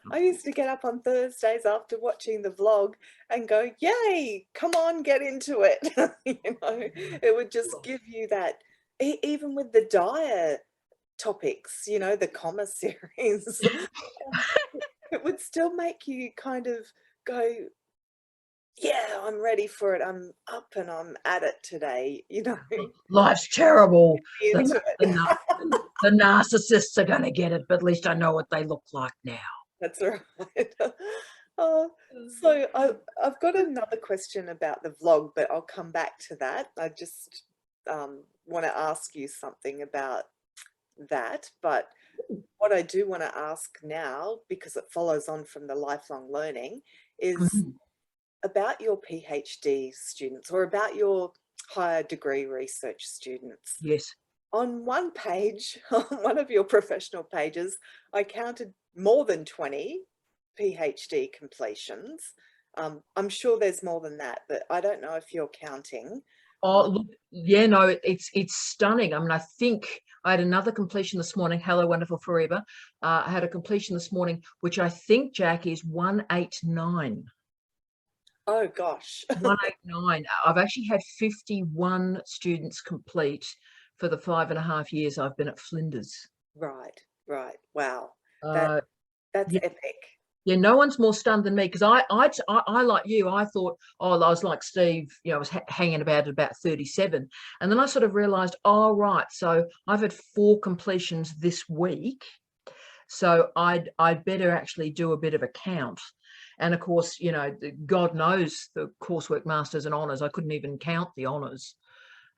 I used to get up on Thursdays after watching the vlog and go, yay, come on, get into it. It would just give you that, even with the dire topics, the comma series, it would still make you kind of go, yeah, I'm ready for it. I'm up and I'm at it today. Life's terrible. The narcissists are going to get it, but at least I know what they look like now. That's right. So I've got another question about the vlog, but I'll come back to that. I just want to ask you something about that, but what I do want to ask now, because it follows on from the lifelong learning, is about your PhD students or about your higher degree research students. Yes. On one page, on one of your professional pages, I counted more than 20 PhD completions. I'm sure there's more than that, but I don't know if you're counting. Oh, look, yeah, no, it's stunning. I mean, I think I had another completion this morning. Hello, Wonderful Forever. I had a completion this morning, which I think, Jack, is 189. Oh, gosh. 189. I've actually had 51 students complete for the 5.5 years I've been at Flinders. Right, right. Wow. Uh, That's yeah. epic. Yeah, no one's more stunned than me, because I like you, I thought, oh, I was like Steve, you know, I was hanging about at about 37. And then I sort of realized, oh, right, so I've had 4 completions this week. So I'd better actually do a bit of a count. And of course, you know, God knows the coursework masters and honours, I couldn't even count the honours.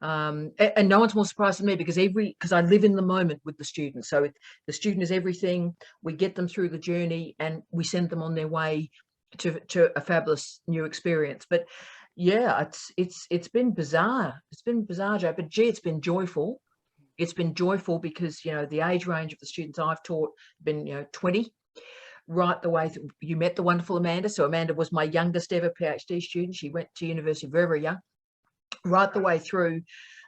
And no one's more surprised than me, because I live in the moment with the student. So the student is everything. We get them through the journey and we send them on their way to a fabulous new experience. But yeah, it's been bizarre. It's been bizarre, Joe. But gee, it's been joyful. It's been joyful because, you know, the age range of the students I've taught been, you know, 20 right the way through. You met the wonderful Amanda. So Amanda was my youngest ever PhD student. She went to university very, very young, right the way through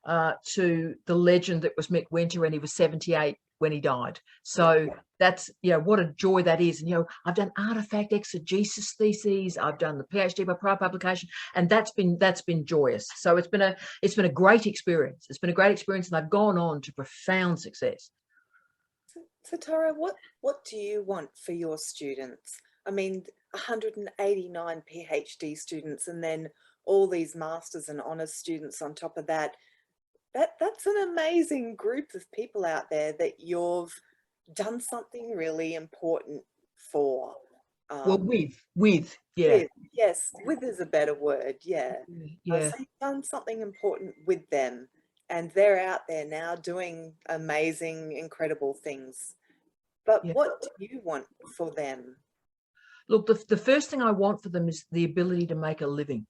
to the legend that was Mick Winter, and he was 78 when he died. So that's, you know, what a joy that is. And, you know, I've done artifact exegesis theses, I've done the PhD by prior publication, and that's been joyous. So it's been a great experience. It's been a great experience, and I've gone on to profound success. So Tara, what do you want for your students? I mean, 189 PhD students, and then all these masters and honours students on top of that. That's an amazing group of people out there that you've done something really important for. Well, with yeah. Yes, with is a better word. Yeah. Yeah. So you've done something important with them, and they're out there now doing amazing, incredible things. But Yeah. what do you want for them? Look, the first thing I want for them is the ability to make a living.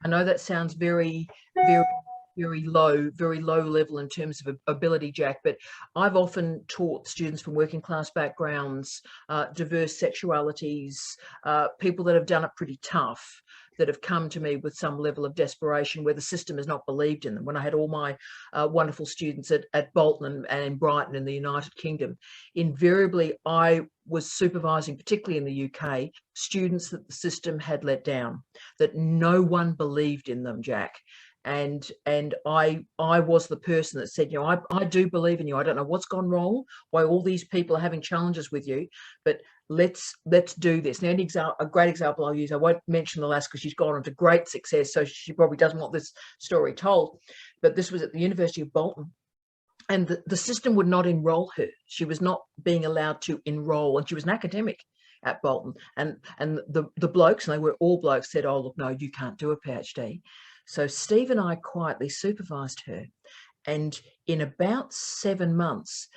I know that sounds very, very, very low level in terms of ability, Jack, but I've often taught students from working class backgrounds, diverse sexualities, people that have done it pretty tough, that have come to me with some level of desperation where the system has not believed in them. When I had all my wonderful students at Bolton and Brighton in the United Kingdom, invariably I was supervising, particularly in the UK, students that the system had let down, that no one believed in them, Jack. And I was the person that said, you know, I do believe in you. I don't know what's gone wrong, why all these people are having challenges with you, but let's do this. Now, a great example I'll use, I won't mention the lass because she's gone on to great success, so she probably doesn't want this story told, but this was at the University of Bolton. And the system would not enroll her. She was not being allowed to enroll, and she was an academic at Bolton. And the blokes, and they were all blokes, said, oh, look, no, you can't do a PhD. So Steve and I quietly supervised her. And in about 7 months,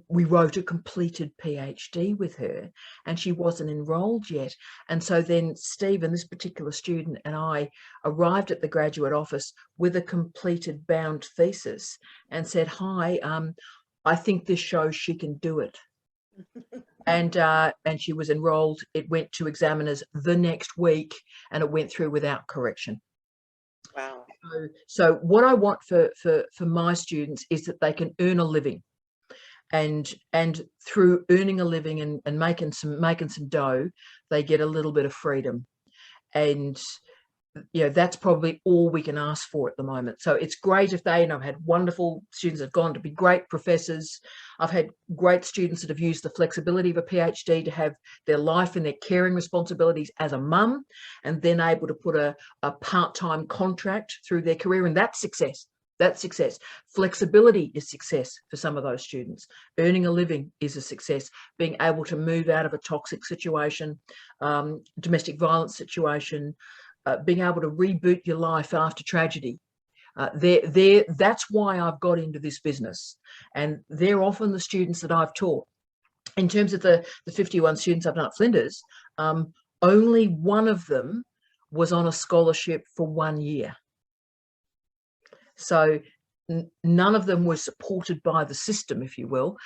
we wrote a completed PhD with her, and she wasn't enrolled yet. And so then Steve and this particular student and I arrived at the graduate office with a completed bound thesis and said, hi, I think this shows she can do it. And she was enrolled. It went to examiners the next week, and it went through without correction. Wow. So what I want for my students is that they can earn a living. And through earning a living and making some dough, they get a little bit of freedom. And you know, that's probably all we can ask for at the moment. So it's great if they, and I've had wonderful students that have gone to be great professors. I've had great students that have used the flexibility of a PhD to have their life and their caring responsibilities as a mum, and then able to put a part-time contract through their career, and that's success. That's success. Flexibility is success for some of those students. Earning a living is a success. Being able to move out of a toxic situation, domestic violence situation, being able to reboot your life after tragedy. That's why I've got into this business, and they're often the students that I've taught. In terms of the 51 students I've done at Flinders, only one of them was on a scholarship for 1 year. So none of them were supported by the system, if you will.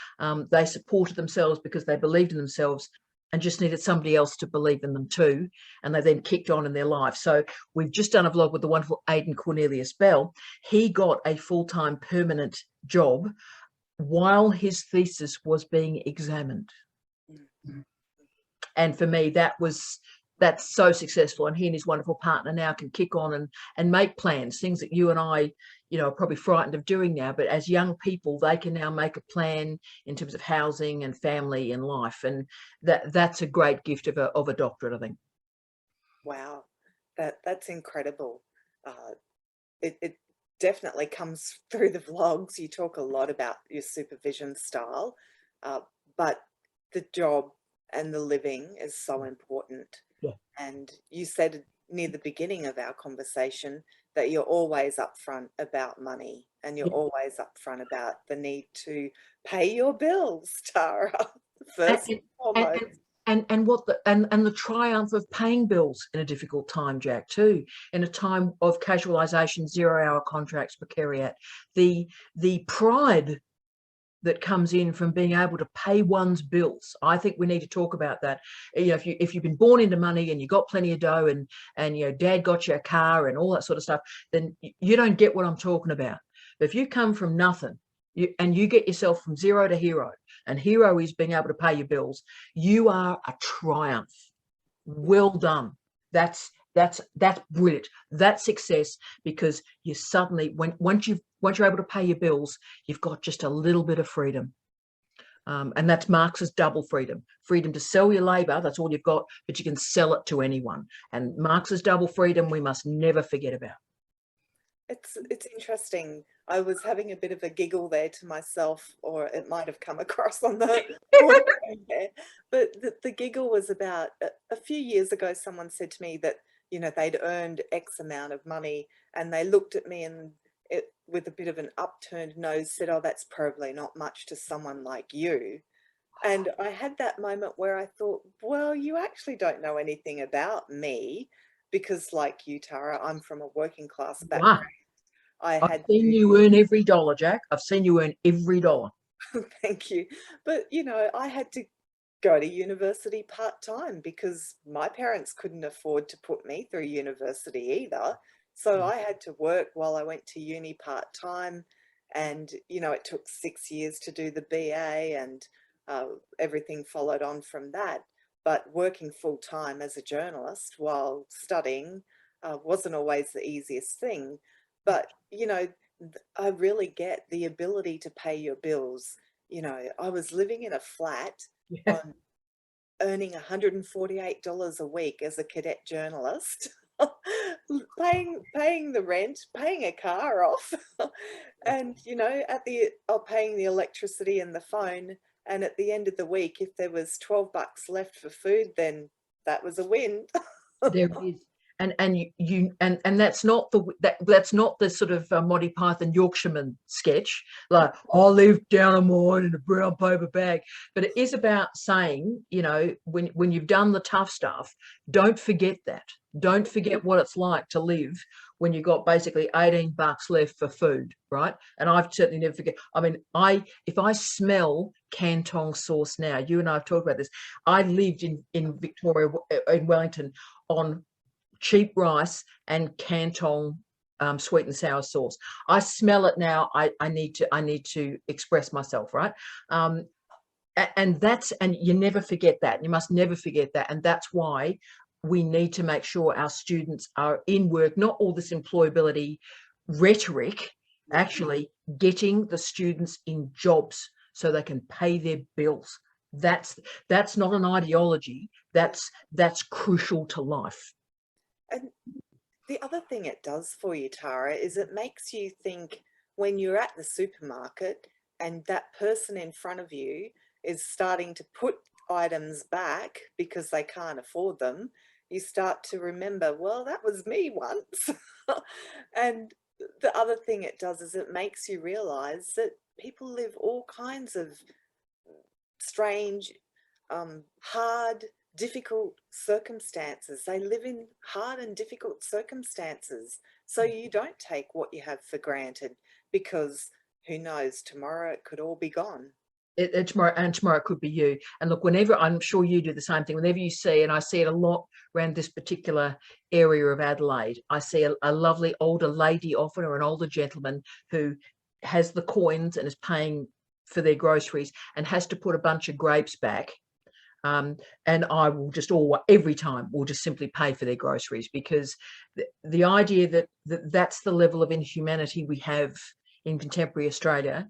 They supported themselves because they believed in themselves and just needed somebody else to believe in them too. And they then kicked on in their life. So we've just done a vlog with the wonderful Aidan Cornelius Bell. He got a full-time permanent job while his thesis was being examined. And for me, that's so successful. And he and his wonderful partner now can kick on and make plans, things that you and I, are probably frightened of doing now. But as young people, they can now make a plan in terms of housing and family and life. And that's a great gift of a doctorate, I think. Wow, that's incredible. It definitely comes through the vlogs. You talk a lot about your supervision style, but the job and the living is so important. Yeah. And you said near the beginning of our conversation that you're always upfront about money, and you're always upfront about the need to pay your bills, Tara, first and foremost. And the triumph of paying bills in a difficult time, Jack, too, in a time of casualisation, 0-hour contracts, precariat, the pride that comes in from being able to pay one's bills. I think we need to talk about that. If you've been born into money and you got plenty of dough and dad got you a car and all that sort of stuff, then you don't get what I'm talking about. But if you come from nothing and you get yourself from zero to hero, and hero is being able to pay your bills, you are a triumph. Well done. That's brilliant. That's success, because you suddenly, once you're able to pay your bills, you've got just a little bit of freedom. And that's Marx's double freedom. Freedom to sell your labor, that's all you've got, but you can sell it to anyone. And Marx's double freedom, we must never forget about. It's interesting. I was having a bit of a giggle there to myself, or it might have come across on the audio there. But the giggle was about a few years ago, someone said to me that, they'd earned X amount of money, and they looked at me and with a bit of an upturned nose said, "Oh, that's probably not much to someone like you." And I had that moment where I thought, well, you actually don't know anything about me, because like you, Tara, I'm from a working class background. Wow. I've seen you earn every dollar, Jack. I've seen you earn every dollar. Thank you. But, I had to go to university part-time because my parents couldn't afford to put me through university either. So I had to work while I went to uni part-time. And, it took 6 years to do the BA, and everything followed on from that. But working full-time as a journalist while studying wasn't always the easiest thing. But, I really get the ability to pay your bills. I was living in a flat on earning $148 a week as a cadet journalist, paying the rent, paying a car off, and paying the electricity and the phone. And at the end of the week, if there was $12 left for food, then that was a win. There is. And that's not the sort of Monty Python Yorkshireman sketch, like I live down a mine in a brown paper bag. But it is about saying, when you've done the tough stuff, don't forget that. Don't forget what it's like to live when you've got basically $18 left for food, right? And I've certainly never forget. I mean, if I smell Canton sauce now, you and I have talked about this. I lived in Victoria, in Wellington, on cheap rice and Canton sweet and sour sauce. I smell it now. I need to express myself, right? And you never forget that. You must never forget that. And that's why we need to make sure our students are in work, not all this employability rhetoric, actually getting the students in jobs so they can pay their bills. That's not an ideology. That's crucial to life. And the other thing it does for you, Tara, is it makes you think when you're at the supermarket and that person in front of you is starting to put items back because they can't afford them, you start to remember, well, that was me once. And the other thing it does is it makes you realize that people live all kinds of strange, hard, difficult circumstances. They live in hard and difficult circumstances. So you don't take what you have for granted, because who knows, tomorrow it could all be gone. Tomorrow it could be you. And look, whenever, I'm sure you do the same thing, whenever you see, and I see it a lot around this particular area of Adelaide, I see a lovely older lady often, or an older gentleman who has the coins and is paying for their groceries and has to put a bunch of grapes back. And I will just every time will just simply pay for their groceries, because the idea that that's the level of inhumanity we have in contemporary Australia,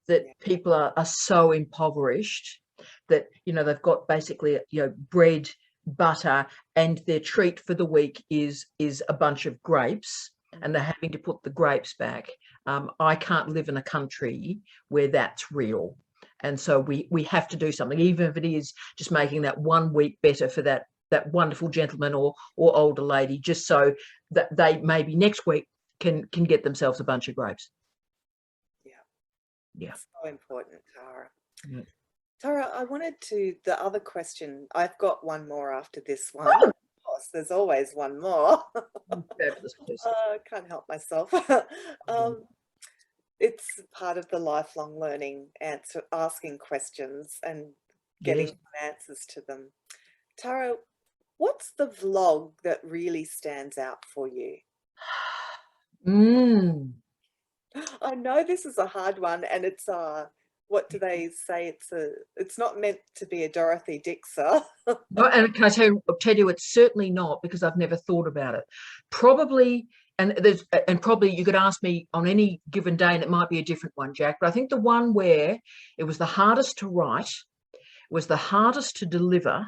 that people are so impoverished that, you know, they've got basically, you know, bread, butter, and their treat for the week is a bunch of grapes, and they're having to put the grapes back. I can't live in a country where that's real. And so we have to do something, even if it is just making that 1 week better for that wonderful gentleman or older lady, just so that they maybe next week can get themselves a bunch of grapes. Yeah. So important, Tara. Yeah. Tara, I wanted to, the other question, I've got one more after this one. Oh! Of course, there's always one more. I can't help myself. It's part of the lifelong learning, asking questions and getting answers to them. Tara, what's the vlog that really stands out for you? I know this is a hard one, and it's what do they say? It's not meant to be a Dorothy Dixer. No, and can I tell you, it's certainly not, because I've never thought about it. Probably, and probably you could ask me on any given day, and it might be a different one, Jack. But I think the one where it was the hardest to write, was the hardest to deliver,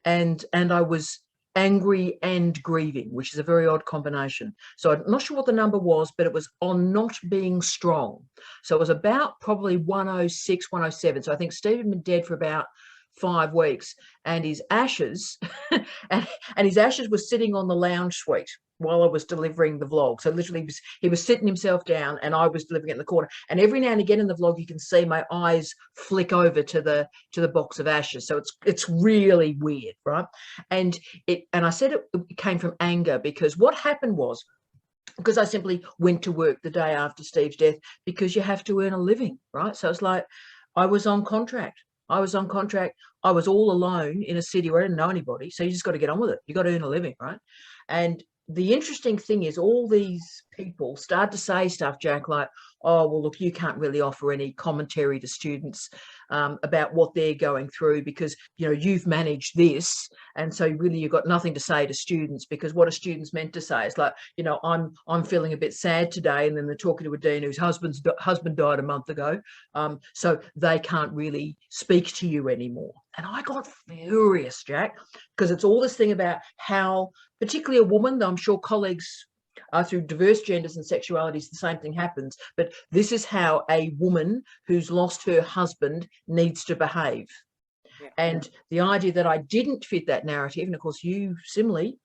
and I was angry and grieving, which is a very odd combination. So I'm not sure what the number was, but it was on not being strong. So it was about probably 106, 107. So I think Steve had been dead for about 5 weeks, and his ashes and his ashes were sitting on the lounge suite while I was delivering the vlog. So literally he was sitting himself down, and I was delivering it in the corner, and every now and again in the vlog you can see my eyes flick over to the box of ashes. So it's really weird, right? And I said it came from anger, because what happened was, because I simply went to work the day after Steve's death, because you have to earn a living, right? So it's like I was on contract. I was all alone in a city where I didn't know anybody. So you just got to get on with it. You got to earn a living, right? And the interesting thing is, all these people start to say stuff, Jack, like, oh, well, look, you can't really offer any commentary to students about what they're going through, because, you know, you've managed this. And so really you've got nothing to say to students, because what are students meant to say? It's like, you know, I'm feeling a bit sad today, and then they're talking to a dean whose husband died a month ago. So they can't really speak to you anymore. And I got furious, Jack, because it's all this thing about how, particularly a woman, though I'm sure colleagues through diverse genders and sexualities, the same thing happens. But this is how a woman who's lost her husband needs to behave. Yeah. And the idea that I didn't fit that narrative, and of course you similarly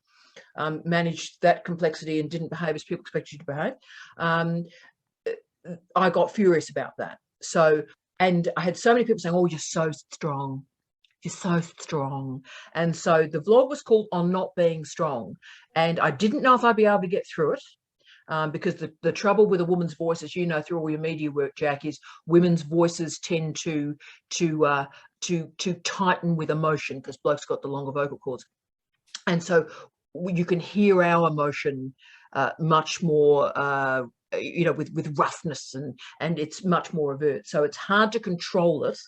managed that complexity and didn't behave as people expect you to behave, I got furious about that. So, and I had so many people saying, oh, you're so strong. You're so strong. And so the vlog was called On Not Being Strong. And I didn't know if I'd be able to get through it, because the trouble with a woman's voice, as you know through all your media work, Jack, is women's voices tend to tighten with emotion, because blokes got the longer vocal cords. And so you can hear our emotion much more, you know, with roughness, and it's much more overt. So it's hard to control it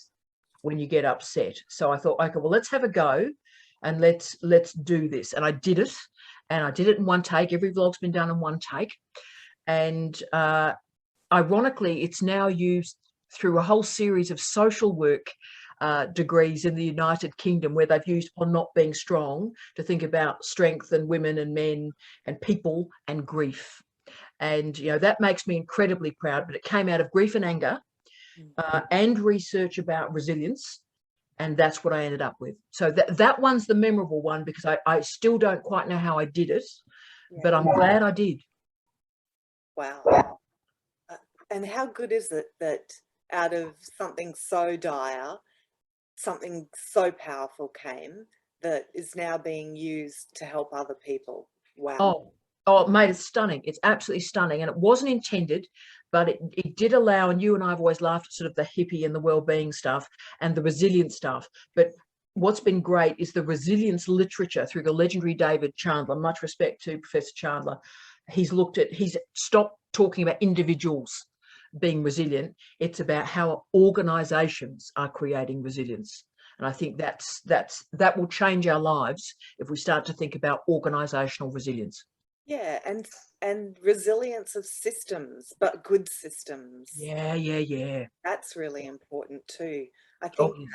when you get upset. So I thought, okay, well, let's have a go, and let's do this. And I did it, and I did it in one take. Every vlog's been done in one take. And ironically, it's now used through a whole series of social work degrees in the United Kingdom, where they've used On Not Being Strong to think about strength and women and men and people and grief. And, you know, that makes me incredibly proud. But it came out of grief and anger, and research about resilience, and that's what I ended up with. So that one's the memorable one, because I still don't quite know how I did it, but I'm glad I did. Wow. And how good is it that out of something so dire, something so powerful came that is now being used to help other people? Wow. Oh, mate, it's stunning. It's absolutely stunning. And it wasn't intended, but it did allow, and you and I have always laughed at sort of the hippie and the well-being stuff and the resilient stuff. But what's been great is the resilience literature through the legendary David Chandler. Much respect to Professor Chandler. He's stopped talking about individuals being resilient. It's about how organizations are creating resilience. And I think that will change our lives if we start to think about organizational resilience. Yeah, and resilience of systems, but good systems. Yeah. That's really important too. I Oh, think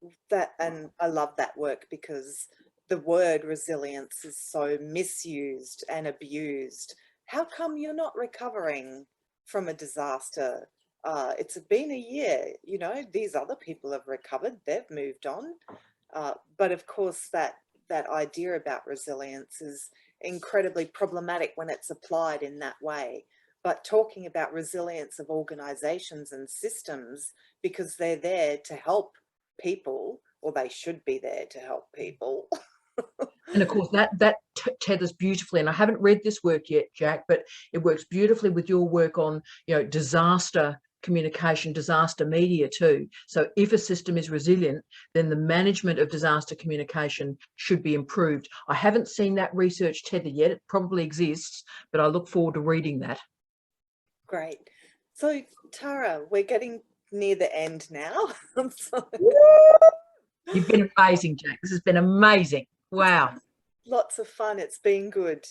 yes. that, and I love that work because the word resilience is so misused and abused. How come you're not recovering from a disaster? It's been a year, you know, these other people have recovered, they've moved on. But of course, that idea about resilience is incredibly problematic when it's applied in that way. But talking about resilience of organizations and systems, because they're there to help people, or they should be there to help people. And of course, that tethers beautifully. And I haven't read this work yet, Jack, but it works beautifully with your work on, disaster communication, disaster media too. So if a system is resilient, then the management of disaster communication should be improved. I haven't seen that research tether yet. It probably exists, but I look forward to reading that. Great. So Tara, we're getting near the end now. You've been amazing, Jack. This has been amazing. Wow. Lots of fun. It's been good.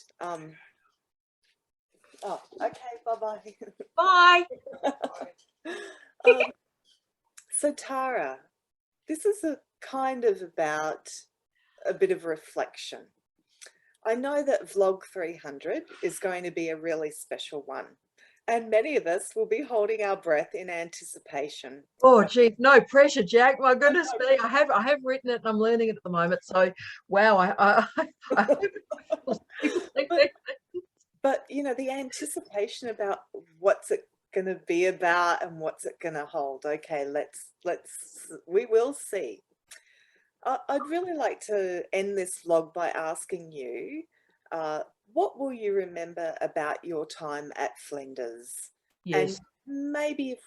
Oh, okay. Bye-bye. Bye. So Tara, this is a kind of about a bit of reflection. I know that vlog 300 is going to be a really special one, and many of us will be holding our breath in anticipation. Oh, geez, no pressure, Jack. My goodness me, I have written it and I'm learning it at the moment. So, wow, I hope people think that. But you know, the anticipation about what's it going to be about and what's it going to hold. Okay, we will see. I'd really like to end this vlog by asking you, what will you remember about your time at Flinders? Yes. And maybe, if,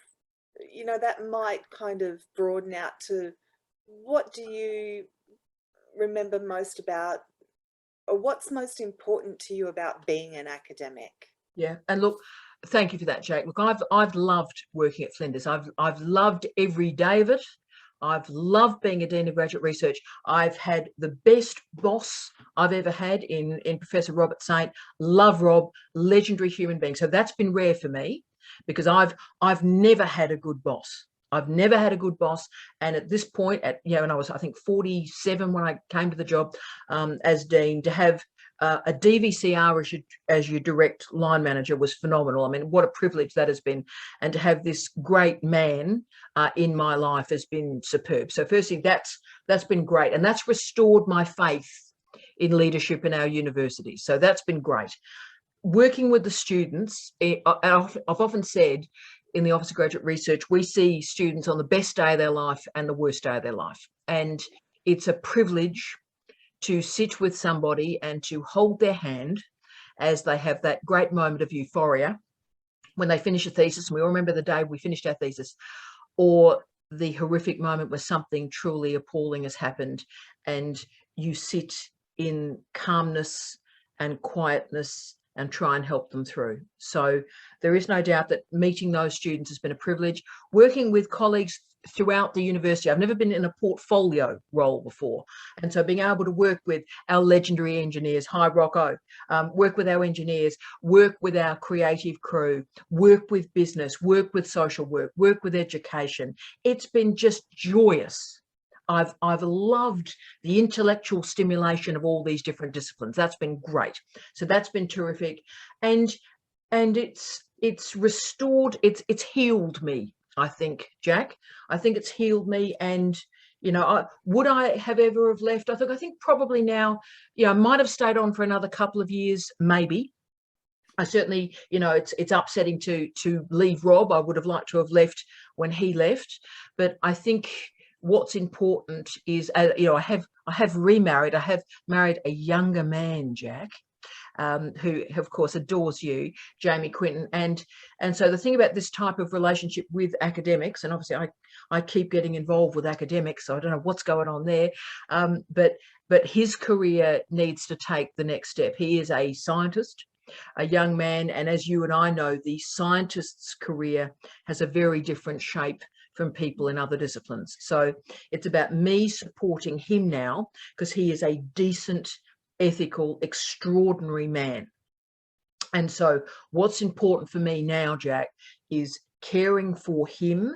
you know, that might kind of broaden out to what do you remember most about, or what's most important to you about being an academic? Yeah. And look, thank you for that, Jake. Look, I've loved working at Flinders. I've loved every day of it. I've loved being a Dean of Graduate Research. I've had the best boss I've ever had in Professor Robert Saint. Love Rob, legendary human being. So that's been rare for me because I've never had a good boss. I've never had a good boss. And at this point, and I was, I think, 47 when I came to the job as Dean, to have a DVCR as your direct line manager was phenomenal. I mean, what a privilege that has been. And to have this great man in my life has been superb. So firstly, that's been great. And that's restored my faith in leadership in our university. So that's been great. Working with the students, I've often said in the Office of Graduate Research, we see students on the best day of their life and the worst day of their life. And it's a privilege to sit with somebody and to hold their hand as they have that great moment of euphoria when they finish a thesis. And we all remember the day we finished our thesis, or the horrific moment where something truly appalling has happened and you sit in calmness and quietness and try and help them through. So there is no doubt that meeting those students has been a privilege. Working with colleagues throughout the university, I've never been in a portfolio role before, and so being able to work with our legendary engineers, hi Rocco, work with our engineers, work with our creative crew, work with business, work with social work, work with education, it's been just joyous. I've loved the intellectual stimulation of all these different disciplines. That's been great. So that's been terrific, and it's restored, it's healed me. I think, Jack, I think it's healed me. And would I have ever have left? I think probably now, I might have stayed on for another couple of years, maybe. I certainly, you know, it's upsetting to leave Rob. I would have liked to have left when he left, but I think what's important is, you know, I have remarried. I have married a younger man, Jack, who of course adores you, Jamie Quinton, and so the thing about this type of relationship with academics, and obviously I keep getting involved with academics, so I don't know what's going on there, but his career needs to take the next step. He is a scientist, a young man, and as you and I know, the scientist's career has a very different shape from people in other disciplines. So it's about me supporting him now, because he is a decent, ethical, extraordinary man. And so what's important for me now, Jack, is caring for him,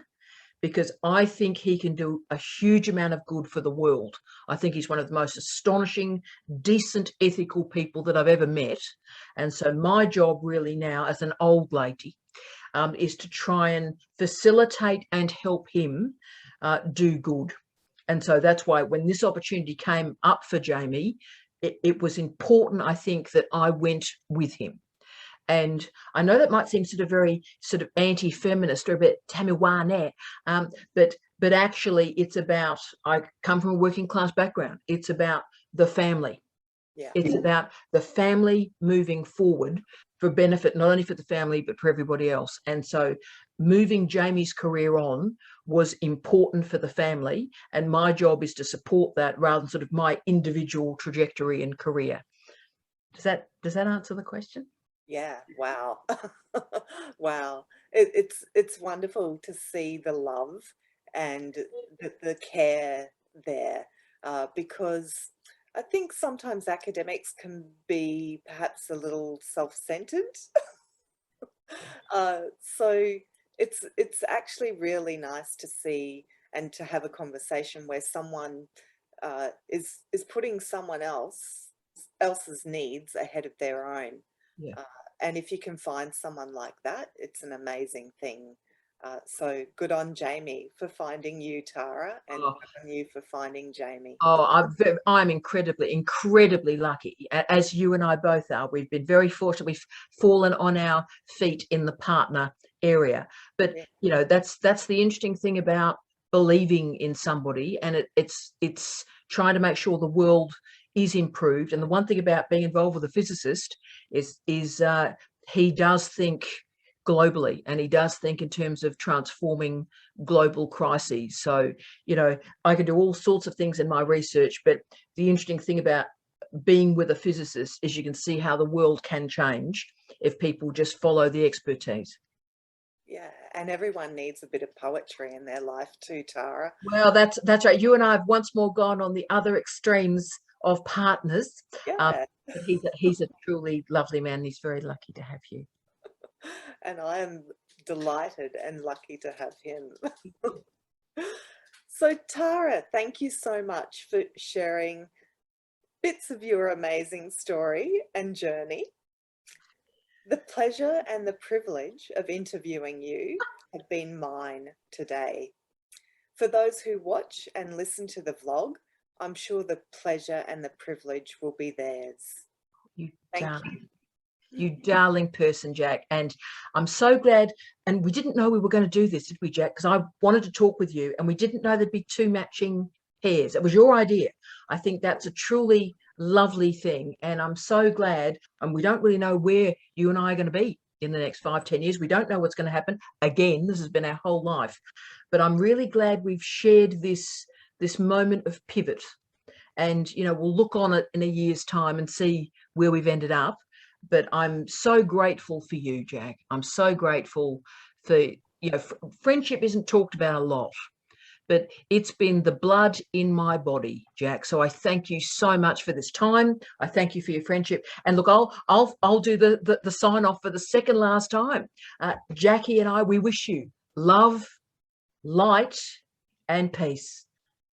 because I think he can do a huge amount of good for the world. I think he's one of the most astonishing, decent, ethical people that I've ever met. And so my job really now as an old lady is to try and facilitate and help him do good. And so that's why when this opportunity came up for Jamie, it was important, I think, that I went with him. And I know that might seem very anti-feminist or a bit Tamiwane, but actually it's about, I come from a working class background. It's about the family. Yeah. It's about the family moving forward for benefit, not only for the family, but for everybody else. And so moving Jamie's career on was important for the family. And my job is to support that rather than my individual trajectory and career. Does that answer the question? Yeah. Wow. Wow. It's wonderful to see the love and the care there, because I think sometimes academics can be perhaps a little self-centered. So it's actually really nice to see and to have a conversation where someone is putting someone else's needs ahead of their own. Yeah. And if you can find someone like that, it's an amazing thing. So good on Jamie for finding you, Tara, and good on you for finding Jamie. Oh, I'm incredibly lucky, as you and I both are. We've been very fortunate. We've fallen on our feet in the partner area. But, Yeah. you know, that's the interesting thing about believing in somebody, and it's trying to make sure the world is improved. And the one thing about being involved with a physicist is he does think globally, and he does think in terms of transforming global crises. So, you know, I can do all sorts of things in my research, but the interesting thing about being with a physicist is you can see how the world can change if people just follow the expertise. Yeah, and everyone needs a bit of poetry in their life too, Tara. Well, that's right. You and I have once more gone on the other extremes of partners. Yeah. But he's a truly lovely man. He's very lucky to have you. And I am delighted and lucky to have him. So Tara, thank you so much for sharing bits of your amazing story and journey. The pleasure and the privilege of interviewing you have been mine today. For those who watch and listen to the vlog, I'm sure the pleasure and the privilege will be theirs. Thank you. You darling person, Jack. And I'm so glad. And we didn't know we were going to do this, did we, Jack? Because I wanted to talk with you, and we didn't know there'd be two matching pairs. It was your idea. I think that's a truly lovely thing. And I'm so glad. And we don't really know where you and I are going to be in the next 5-10 years. We don't know what's going to happen. Again, this has been our whole life. But I'm really glad we've shared this moment of pivot. And, you know, we'll look on it in a year's time and see where we've ended up. But I'm so grateful for you, Jack. I'm so grateful for, you know, friendship isn't talked about a lot, but it's been the blood in my body, Jack. So I thank you so much for this time. I thank you for your friendship. And look, I'll do the sign off for the second last time. Jackie and I, we wish you love, light, and peace.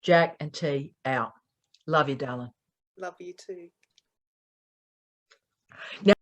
Jack and T out. Love you, darling. Love you too. Now,